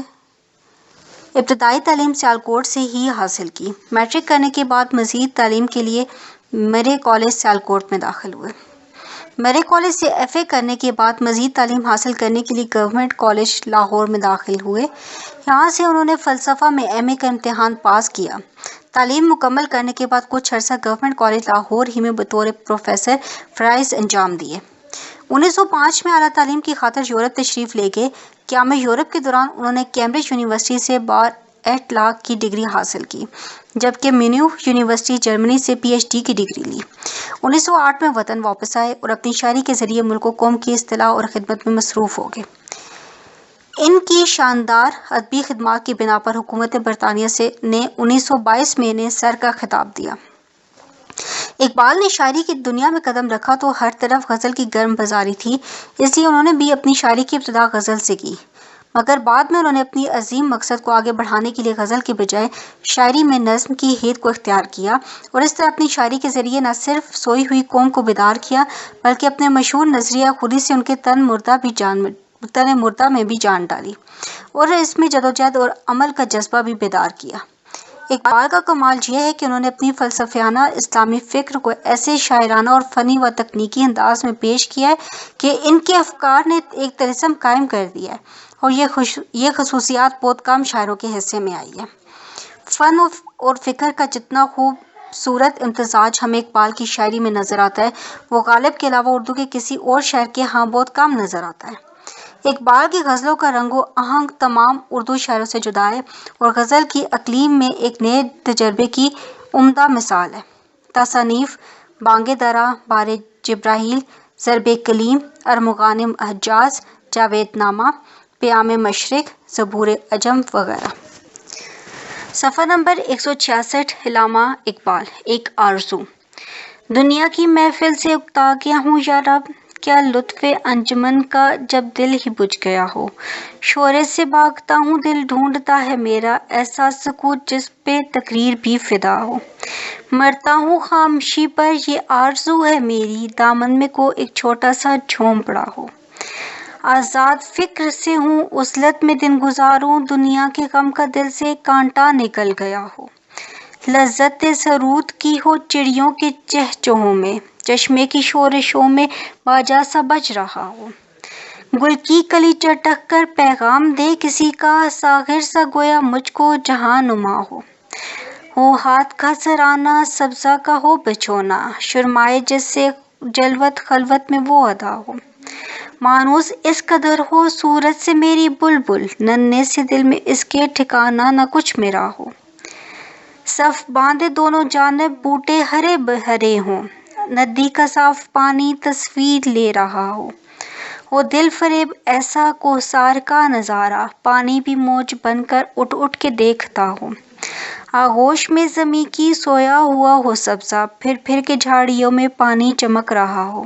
ابتدائی تعلیم سیالکوٹ سے ہی حاصل کی۔ میٹرک کرنے کے بعد مزید تعلیم کے لیے مرے کالج سیالکوٹ میں داخل ہوئے۔ مرے کالج سے ایف اے کرنے کے بعد مزید تعلیم حاصل کرنے کے لیے گورنمنٹ کالج لاہور میں داخل ہوئے۔ یہاں سے انہوں نے فلسفہ میں ایم اے کا امتحان پاس کیا۔ تعلیم مکمل کرنے کے بعد کچھ عرصہ گورنمنٹ کالج لاہور ہی میں بطور پروفیسر فرائض انجام دیے۔ 1905 میں اعلیٰ تعلیم کی خاطر یورپ تشریف لے گئے۔ قیام یورپ کے دوران انہوں نے کیمبرج یونیورسٹی سے بار لا کی ڈگری حاصل کی، جبکہ میونخ یونیورسٹی جرمنی سے پی ایچ ڈی کی ڈگری لی۔ 1908 میں وطن واپس آئے اور اپنی شاعری کے ذریعے ملک و قوم کی اصلاح اور خدمت میں مصروف ہو گئے۔ ان کی شاندار ادبی خدمات کی بنا پر حکومت برطانیہ نے 1922 میں انہیں سر کا خطاب دیا۔ اقبال نے شاعری کی دنیا میں قدم رکھا تو ہر طرف غزل کی گرم بازاری تھی، اس لیے انہوں نے بھی اپنی شاعری کی ابتدا غزل سے کی، مگر بعد میں انہوں نے اپنی عظیم مقصد کو آگے بڑھانے کے لیے غزل کے بجائے شاعری میں نظم کی ہیت کو اختیار کیا اور اس طرح اپنی شاعری کے ذریعے نہ صرف سوئی ہوئی قوم کو بیدار کیا بلکہ اپنے مشہور نظریہ خودی سے ان کے تن مردہ میں بھی جان ڈالی اور اس میں جدوجہد اور عمل کا جذبہ بھی بیدار کیا۔ اقبال کا کمال یہ ہے کہ انہوں نے اپنی فلسفیانہ اسلامی فکر کو ایسے شاعرانہ اور فنی و تکنیکی انداز میں پیش کیا ہے کہ ان کے افکار نے ایک طلسم قائم کر دیا ہے اور یہ خصوصیات بہت کم شاعروں کے حصے میں آئی ہے۔ فن اور فکر کا جتنا خوبصورت امتزاج ہمیں اقبال کی شاعری میں نظر آتا ہے وہ غالب کے علاوہ اردو کے کسی اور شاعر کے ہاں بہت کم نظر آتا ہے۔ اقبال کی غزلوں کا رنگ و آہنگ تمام اردو شاعروں سے جدا ہے اور غزل کی اقلیم میں ایک نئے تجربے کی عمدہ مثال ہے۔ تصانیف: بانگ درا، بار جبرائیل، ضرب کلیم، ارمغان حجاز، جاوید نامہ، پیام مشرق، زبور عجم وغیرہ۔ صفحہ نمبر 166، علامہ اقبال۔ ایک آرزو۔ دنیا کی محفل سے اکتا گیا ہوں یا رب، کیا لطف انجمن کا جب دل ہی بجھ گیا ہو۔ شورے سے بھاگتا ہوں دل ڈھونڈتا ہے میرا، ایسا سکوت جس پہ تقریر بھی فدا ہو۔ مرتا ہوں خاموشی پر یہ آرزو ہے میری، دامن میں کو ایک چھوٹا سا جھونپڑا ہو۔ آزاد فکر سے ہوں وصلت میں دن گزاروں، دنیا کے غم کا دل سے کانٹا نکل گیا ہو۔ لذت سرود کی ہو چڑیوں کے چہچہوں میں، چشمے کی شورشوں میں باجا سا بج رہا ہو۔ گل کی کلی چٹک کر پیغام دے کسی کا، ساغر سا گویا مجھ کو جہاں نما ہو۔ ہاتھ کا سرانہ سبزہ کا ہو بچھونا، شرمائے جس سے جلوت خلوت میں وہ ادا ہو۔ مانوس اس قدر ہو صورت سے میری بلبل، ننھے سے دل میں اس کے ٹھکانہ نہ کچھ میرا ہو۔ صف باندھے دونوں جانب بوٹے ہرے بھرے ہوں، ندی کا صاف پانی تصویر لے رہا ہو دل فریب ایسا کوثر کا نظارہ، پانی بھی موج بن کر اٹھ اٹھ کے دیکھتا ہو۔ آغوش میں زمیں کی سویا ہوا ہو سبزہ، پھر پھر کے جھاڑیوں میں پانی چمک رہا ہو۔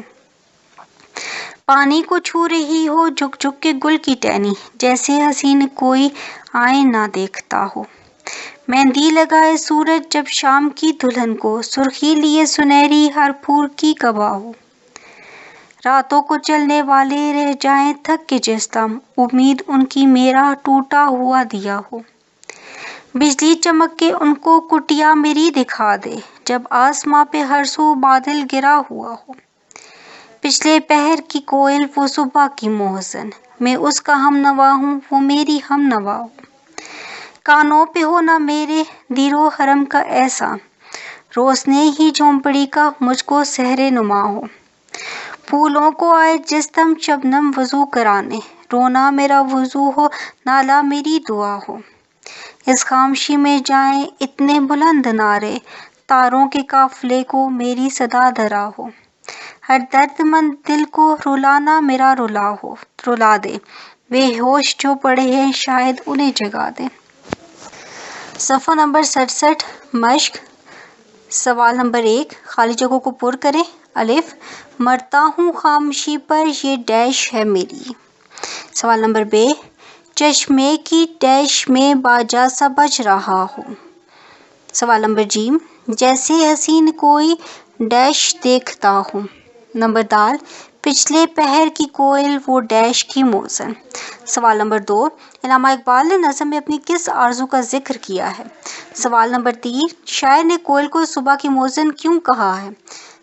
پانی کو چھو رہی ہو جھک جھک کے گل کی ٹہنی، جیسے حسین کوئی آئینہ دیکھتا ہو۔ مہندی لگائے سورج جب شام کی دلہن کو، سرخی لیے سنہری ہر پھول کی قبا ہو۔ راتوں کو چلنے والے رہ جائیں تھک کے جس دم، امید ان کی میرا ٹوٹا ہوا دیا ہو۔ بجلی چمک کے ان کو کٹیا میری دکھا دے، جب آسماں پہ ہر سو بادل گرا ہوا ہو۔ پچھلے پہر کی کوئل وہ صبح کی محسن، میں اس کا ہم نوا ہوں وہ میری ہم نوا ہو۔ کانوں پہ ہو نہ میرے دیر و حرم کا ایسا، روشنی ہی جھونپڑی کا مجھ کو سحر نما ہو۔ پھولوں کو آئے جس دم شبنم وضو کرانے، رونا میرا وضو ہو نالا میری دعا ہو۔ اس خاموشی میں جائیں اتنے بلند نعرے، تاروں کے قافلے کو میری صدا دھرا ہو۔ ہر درد مند دل کو رلانا میرا رلا دے، بے ہوش جو پڑے ہیں شاید انہیں جگا دے۔ صفحہ نمبر 67 مشق۔ سوال نمبر 1، خالی جگہوں کو پر کریں۔ الف، مرتا ہوں خاموشی پر یہ ڈیش ہے میری۔ سوال نمبر ب، چشمے کی ڈیش میں باجا سا بج رہا ہو۔ سوال نمبر ج، جیسے حسین کوئی ڈیش دیکھتا ہوں۔ نمبر د، پچھلے پہر کی کوئل وہ ڈیش کی موزن۔ سوال نمبر 2، علامہ اقبال نے نظم میں اپنی کس آرزو کا ذکر کیا ہے؟ سوال نمبر 3، شاعر نے کوئل کو صبح کی موزن کیوں کہا ہے؟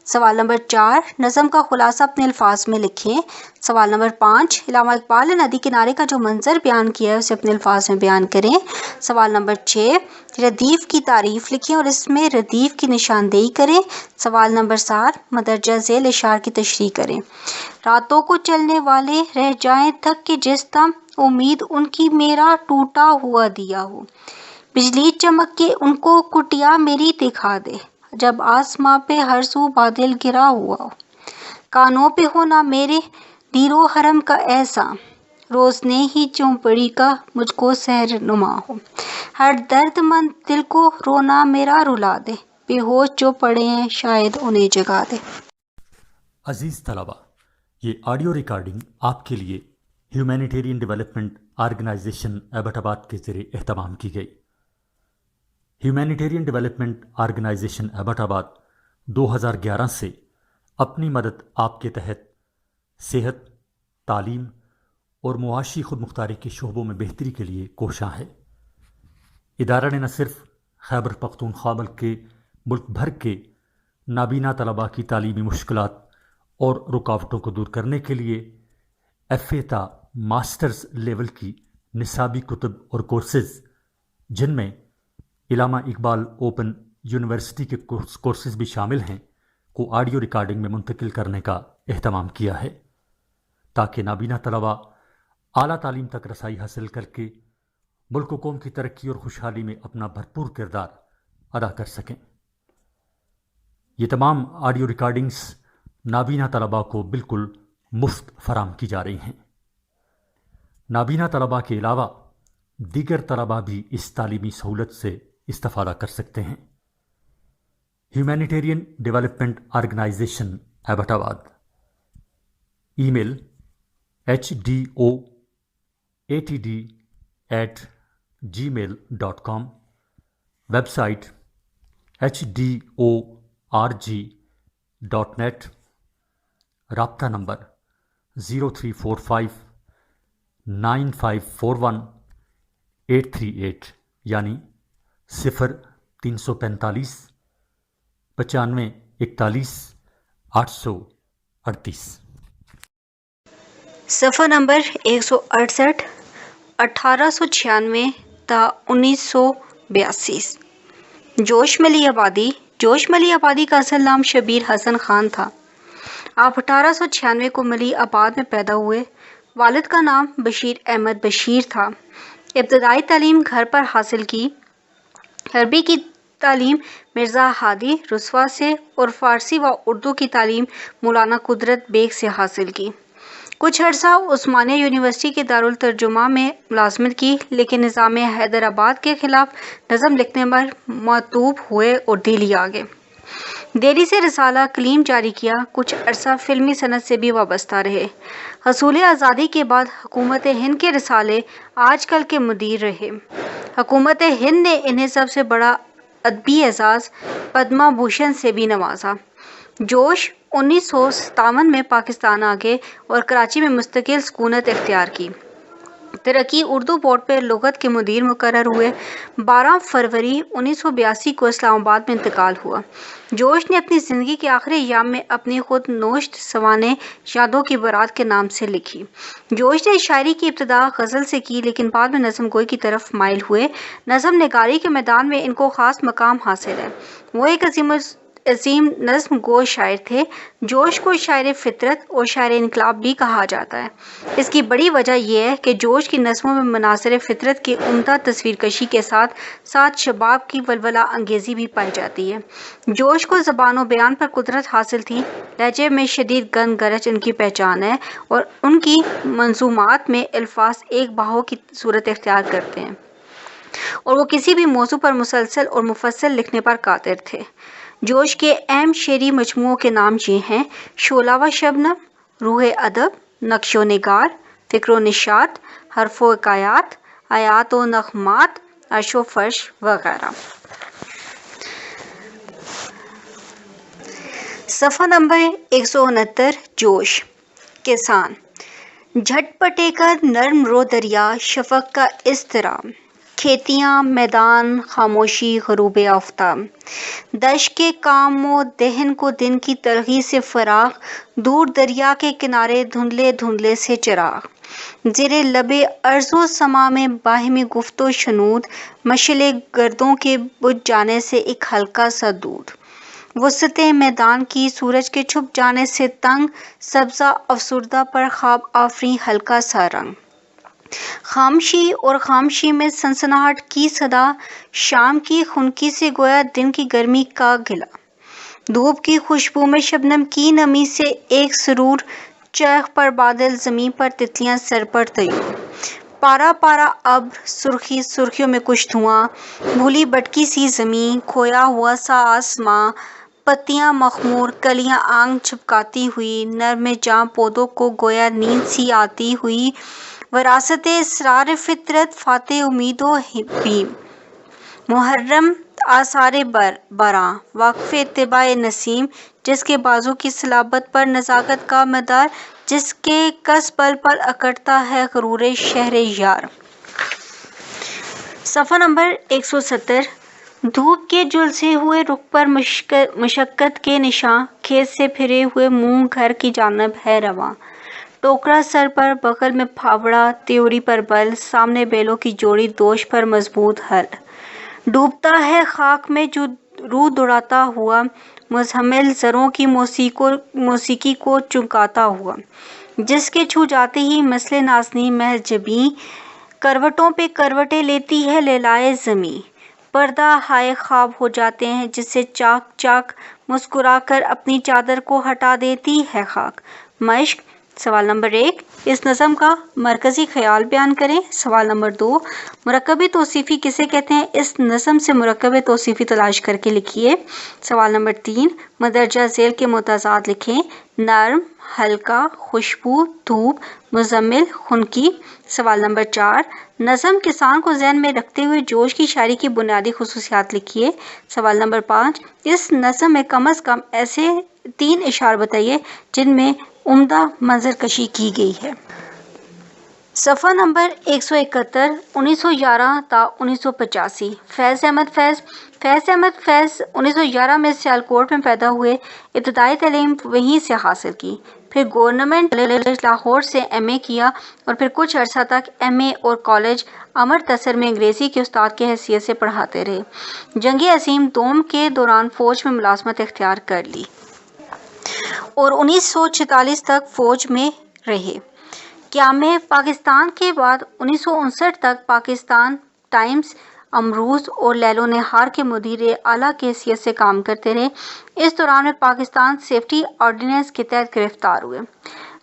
سوال نمبر 4، نظم کا خلاصہ اپنے الفاظ میں لکھیں۔ سوال نمبر 5، علامہ اقبال نے ندی کنارے کا جو منظر بیان کیا ہے اسے اپنے الفاظ میں بیان کریں۔ سوال نمبر 6، ردیف کی تعریف لکھیں اور اس میں ردیف کی نشاندہی کریں۔ سوال نمبر 7، مندرجہ ذیل اشعار کی تشریح کریں۔ راتوں کو چلنے والے رہ جائیں تھک کے جس دم، امید ان کی میرا ٹوٹا ہوا دیا ہو۔ بجلی چمک کے ان کو کٹیا میری دکھا دے، جب آسماں پہ ہر سو بادل گرا ہوا ہو۔ کانوں پہ ہو نہ میرے دیر و حرم کا ایسا، روشنی ہی چونپڑی کا مجھ کو سحر نما ہو۔ ہر درد مند دل کو رونا میرا رلا دے، بے ہوش جو پڑے ہیں شاید انہیں جگا دے۔ عزیز طلبہ، یہ آڈیو ریکارڈنگ آپ کے لیے ہیومینیٹیرین ڈیولپمنٹ آرگنائزیشن ایبٹ آباد کے ذریعے اہتمام کی گئی۔ ہیومینیٹیرین ڈیولپمنٹ آرگنائزیشن ایبٹ آباد 2011 سے اپنی مدد آپ کے تحت صحت، تعلیم اور معاشی خود مختاری کے شعبوں میں بہتری کے لیے کوشاں ہے۔ ادارہ نے نہ صرف خیبر پختونخوا بلکہ ملک بھر کے نابینا طلباء کی تعلیمی مشکلات اور رکاوٹوں کو دور کرنے کے لیے FA تا ماسٹرز لیول کی نصابی کتب اور کورسز، جن میں علامہ اقبال اوپن یونیورسٹی کے کورسز بھی شامل ہیں، کو آڈیو ریکارڈنگ میں منتقل کرنے کا اہتمام کیا ہے، تاکہ نابینا طلباء اعلیٰ تعلیم تک رسائی حاصل کر کے ملک و قوم کی ترقی اور خوشحالی میں اپنا بھرپور کردار ادا کر سکیں۔ یہ تمام آڈیو ریکارڈنگز نابینا طلباء کو بالکل مفت فراہم کی جا رہی ہیں۔ نابینا طلباء کے علاوہ دیگر طلباء بھی اس تعلیمی سہولت سے استفادہ کر سکتے ہیں۔ ہیومینیٹیرین ڈیولپمنٹ آرگنائزیشن ایبٹ آباد، ای میل HDOATD@gmail.com، ویب سائٹ HDORG.net، رابطہ نمبر 03459541 یعنی 0345 95 41 838۔ صفحہ نمبر 168، 1896 تا 1982۔ جوش ملی آبادی۔ جوش ملی آبادی کا اصل نام شبیر حسن خان تھا۔ آپ 1896 کو ملی آباد میں پیدا ہوئے۔ والد کا نام بشیر احمد بشیر تھا۔ ابتدائی تعلیم گھر پر حاصل کی۔ عربی کی تعلیم مرزا ہادی رسوا سے اور فارسی و اردو کی تعلیم مولانا قدرت بیگ سے حاصل کی۔ کچھ عرصہ عثمانیہ یونیورسٹی کے دارالترجمہ میں ملازمت کی، لیکن نظام حیدرآباد کے خلاف نظم لکھنے پر معطوب ہوئے اور دہلی آ گئے۔ دہلی سے رسالہ کلیم جاری کیا۔ کچھ عرصہ فلمی صنعت سے بھی وابستہ رہے۔ حصول آزادی کے بعد حکومت ہند کے رسالے آج کل کے مدیر رہے۔ حکومت ہند نے انہیں سب سے بڑا ادبی اعزاز پدما بھوشن سے بھی نوازا۔ جوش 1957 میں پاکستان آ گئے اور کراچی میں مستقل سکونت اختیار کی۔ ترقی اردو بورڈ پہ لغت کے مدیر مقرر ہوئے۔ 12 فروری 1982 کو اسلام آباد میں انتقال ہوا۔ جوش نے اپنی زندگی کے آخری ایام میں اپنی خود نوشت سوانح یادوں کی برات کے نام سے لکھی۔ جوش نے شاعری کی ابتدا غزل سے کی، لیکن بعد میں نظم گوئی کی طرف مائل ہوئے۔ نظم نگاری کے میدان میں ان کو خاص مقام حاصل ہے۔ وہ ایک عظیم نظم گو شاعر تھے۔ جوش کو شاعر فطرت اور شاعر انقلاب بھی کہا جاتا ہے۔ اس کی بڑی وجہ یہ ہے کہ جوش کی نظموں میں مناظر فطرت کی عمدہ تصویر کشی کے ساتھ ساتھ شباب کی ولولہ انگیزی بھی پائی جاتی ہے۔ جوش کو زبان و بیان پر قدرت حاصل تھی۔ لہجے میں شدید گن گرج ان کی پہچان ہے اور ان کی منظومات میں الفاظ ایک باہو کی صورت اختیار کرتے ہیں اور وہ کسی بھی موضوع پر مسلسل اور مفصل لکھنے پر قادر تھے۔ جوش کے اہم شعری مجموعوں کے نام یہ ہیں: شعلہ و شبنم، روح ادب، نقش و نگار، فکر و نشاط، حرف و حکایات، آیات و نغمات، عرش و فرش وغیرہ۔ صفحہ نمبر 169۔ جوش کسان: جھٹ پٹے کا نرم رو دریا، شفق کا اضطراب، کھیتیاں میدان، خاموشی غروب آفتاب، دشت کے کام و دہن کو دن کی تلخی سے فراغ، دور دریا کے کنارے دھندلے دھندلے سے چراغ، زیر لب ارض و سما میں باہمی گفت و شنود، مشعل گردوں کے بجھ جانے سے ایک ہلکا سا دود، وسط میدان کی سورج کے چھپ جانے سے تنگ، سبزہ افسردہ پر خواب آفریں ہلکا سا رنگ، خامشی اور خامشی میں سنسناہٹ کی صدا، شام کی خنکی سے گویا دن کی گرمی کا گلہ، دھوپ کی خوشبو میں شبنم کی نمی سے ایک سرور، چرخ پر بادل، زمین پر تتلیاں، سر پر طیور، پارا پارا ابر، سرخی سرخیوں میں کچھ دھواں، بھولی بھٹکی سی زمین، کھویا ہوا سا آسماں، پتیاں مخمور، کلیاں آنکھ جھپکاتی ہوئی، نرم جاں پودوں کو گویا نیند سی آتی ہوئی، وراثت اسرار فطرت، فاتح امید و بیم، محرم آثار براں، واقف اتباع نسیم، جس کے بازو کی صلابت پر نزاکت کا مدار، جس کے کس پل پل اکڑتا ہے غرور شہر یار۔ صفحہ نمبر 170۔ دھوپ کے جھلسے ہوئے رخ پر مشقت کے نشاں، کھیت سے پھرے ہوئے منہ گھر کی جانب ہے رواں، ٹوکرا سر پر، بغل میں پھاوڑا، تیوری پر بل، سامنے بیلوں کی جوڑی، دوش پر مضبوط ہل، ڈوبتا ہے خاک میں جو روح دوڑاتا ہوا، مزمل زروں کی موسیقی کو چونکاتا ہوا، جس کے چھو جاتے ہی مثل نازنیں مہ جبیں، کروٹوں پہ کروٹیں لیتی ہے لیلائے زمیں، پردہ ہائے خواب ہو جاتے ہیں، جس سے چاک چاک مسکرا کر اپنی چادر کو ہٹا دیتی ہے خاک۔ مشق: سوال نمبر 1، اس نظم کا مرکزی خیال بیان کریں۔ سوال نمبر 2، مرکب توصیفی کسے کہتے ہیں؟ اس نظم سے مرکب توصیفی تلاش کر کے لکھیے۔ سوال نمبر 3، مندرجہ ذیل کے متضاد لکھیں: نرم، ہلکا، خوشبو، دھوپ، مزمل، خنکی۔ سوال نمبر 4، نظم کسان کو ذہن میں رکھتے ہوئے جوش کی شاعری کی بنیادی خصوصیات لکھیے۔ سوال نمبر 5، اس نظم میں کم از کم ایسے 3 اشعار بتائیے جن میں عمدہ منظر کشی کی گئی ہے۔ صفحہ نمبر 171۔ 1911 تا 1985۔ فیض احمد فیض 1911 میں سیالکوٹ میں پیدا ہوئے۔ ابتدائی تعلیم وہیں سے حاصل کی، پھر گورنمنٹ کالج لاہور سے ایم اے کیا اور پھر کچھ عرصہ تک ایم اے اور کالج امرتسر میں انگریزی کے استاد کی حیثیت سے پڑھاتے رہے۔ جنگ عظیم دوم کے دوران فوج میں ملازمت اختیار کر لی اور 1946 تک فوج میں رہے۔ قیام پاکستان کے بعد 1959 تک پاکستان ٹائمز، امروز اور لیل و نہار کے مدیر اعلیٰ کی حیثیت سے کام کرتے رہے۔ اس دوران میں پاکستان سیفٹی آرڈیننس کے تحت گرفتار ہوئے۔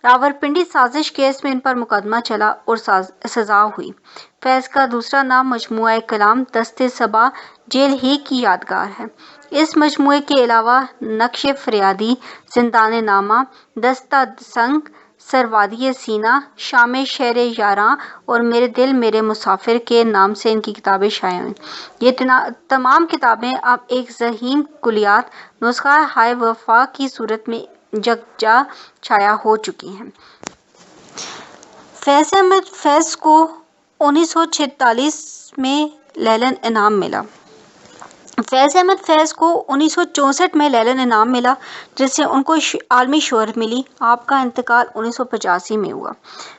راولپنڈی سازش کیس میں ان پر مقدمہ چلا اور سزا ہوئی۔ فیض کا دوسرا نام مجموعہ کلام دست صبا جیل ہی کی یادگار ہے۔ اس مجموعے کے علاوہ نقش فریادی، زندان نامہ، دستہ سنگ، سروادی سینہ، شام شہر یاراں اور میرے دل میرے مسافر کے نام سے ان کی کتابیں شائع ہوئیں۔ یہ تمام کتابیں اب ایک ضخیم کلیات نسخہ ہائے وفا کی صورت میں یکجا شائع ہو چکی ہیں۔ فیض احمد فیض کو 1946 میں لیلن انعام ملا۔ فیض احمد فیض کو 1964 میں لیلن انعام ملا، جس سے ان کو عالمی شہرت ملی۔ آپ کا انتقال 1985 میں ہوا۔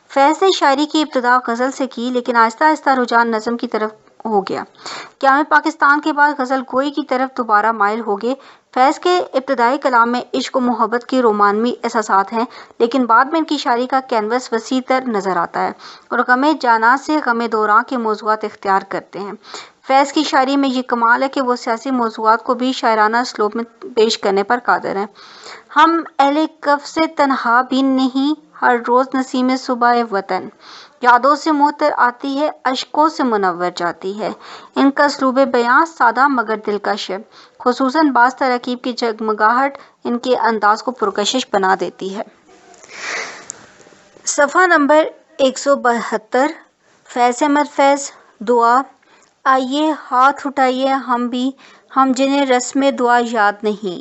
فیض نے شاعری کی ابتدا غزل سے کی، لیکن آہستہ آہستہ رجحان نظم کی طرف ہو گیا۔ قیام پاکستان کے بعد غزل گوئی کی طرف دوبارہ مائل ہو گئے۔ فیض کے ابتدائی کلام میں عشق و محبت کے رومانوی احساسات ہیں، لیکن بعد میں ان کی شاعری کا کینوس وسیع تر نظر آتا ہے اور غم جاناں سے غم دوراں کے موضوعات اختیار کرتے ہیں۔ فیض کی شاعری میں یہ کمال ہے کہ وہ سیاسی موضوعات کو بھی شاعرانہ اسلوب میں پیش کرنے پر قادر ہیں۔ ہم اہل کف سے تنہا بھی نہیں، ہر روز نسیم صبح وطن، یادوں سے معطر آتی ہے، اشکوں سے منور جاتی ہے۔ ان کا اسلوب بیاں سادہ مگر دلکش ہے، خصوصاً بعض تراکیب کی جگمگاہٹ ان کے انداز کو پرکشش بنا دیتی ہے۔ صفحہ نمبر 172۔ فیض احمد فیض، دعا۔ آئیے ہاتھ اٹھائیے ہم بھی، ہم جنہیں رسم دعا یاد نہیں،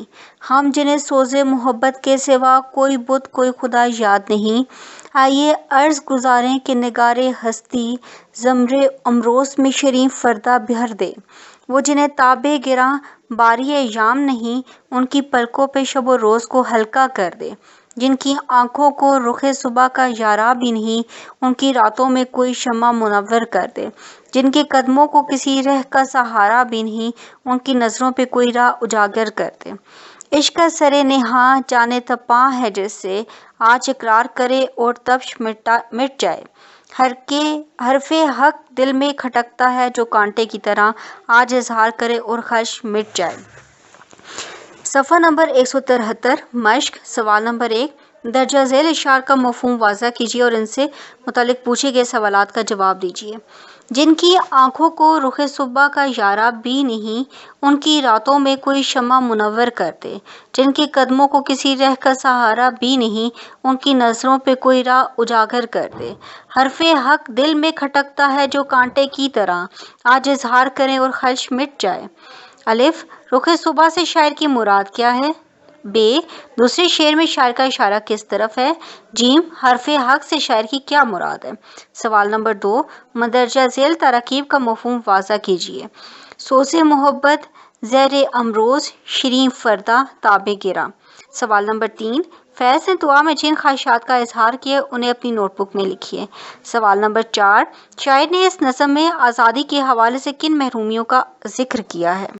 ہم جنہیں سوز محبت کے سوا کوئی بت کوئی خدا یاد نہیں۔ آئیے عرض گزاریں کہ نگار ہستی زمرِ امروز میں شیریں فردہ بھر دے۔ وہ جنہیں تاب گراں باری ایام نہیں، ان کی پلکوں پہ شب و روز کو ہلکا کر دے۔ جن کی آنکھوں کو رخ صبح کا یارا بھی نہیں، ان کی راتوں میں کوئی شمع منور کر دے۔ جن کے قدموں کو کسی رہ کا سہارا بھی نہیں، ان کی نظروں پہ کوئی راہ اجاگر کر دے۔ عشق کا سر نہاں جانے تپاں ہے جس سے، آج اقرار کرے اور تپش مٹ جائے۔ حرف حق دل میں کھٹکتا ہے جو کانٹے کی طرح، آج اظہار کرے اور خشم مٹ جائے۔ صفحہ نمبر 173۔ مشق۔ سوال نمبر 1، درجہ ذیل اشعار کا مفہوم واضح کیجیے اور ان سے متعلق پوچھے گئے سوالات کا جواب دیجیے۔ جن کی آنکھوں کو رخ صبح کا یارا بھی نہیں، ان کی راتوں میں کوئی شمع منور کر دے۔ جن کے قدموں کو کسی رہ کا سہارا بھی نہیں، ان کی نظروں پہ کوئی راہ اجاگر کر دے۔ حرف حق دل میں کھٹکتا ہے جو کانٹے کی طرح، آج اظہار کریں اور خشم مٹ جائے۔ الف، رخ صبح سے شاعر کی مراد کیا ہے؟ ب، دوسرے شعر میں شاعر کا اشارہ کس طرف ہے؟ ج، حرف حق سے شاعر کی کیا مراد ہے؟ سوال نمبر 2، مندرجہ ذیل تراکیب کا مفہوم واضح کیجیے۔ سوز محبت، زہر امروز، شیریں فردہ، تاب گراں۔ سوال نمبر 3، فیض نے دعا میں جن خواہشات کا اظہار کیا انہیں اپنی نوٹ بک میں لکھیے۔ سوال نمبر 4، شاعر نے اس نظم میں آزادی کے حوالے سے کن محرومیوں کا ذکر کیا ہے؟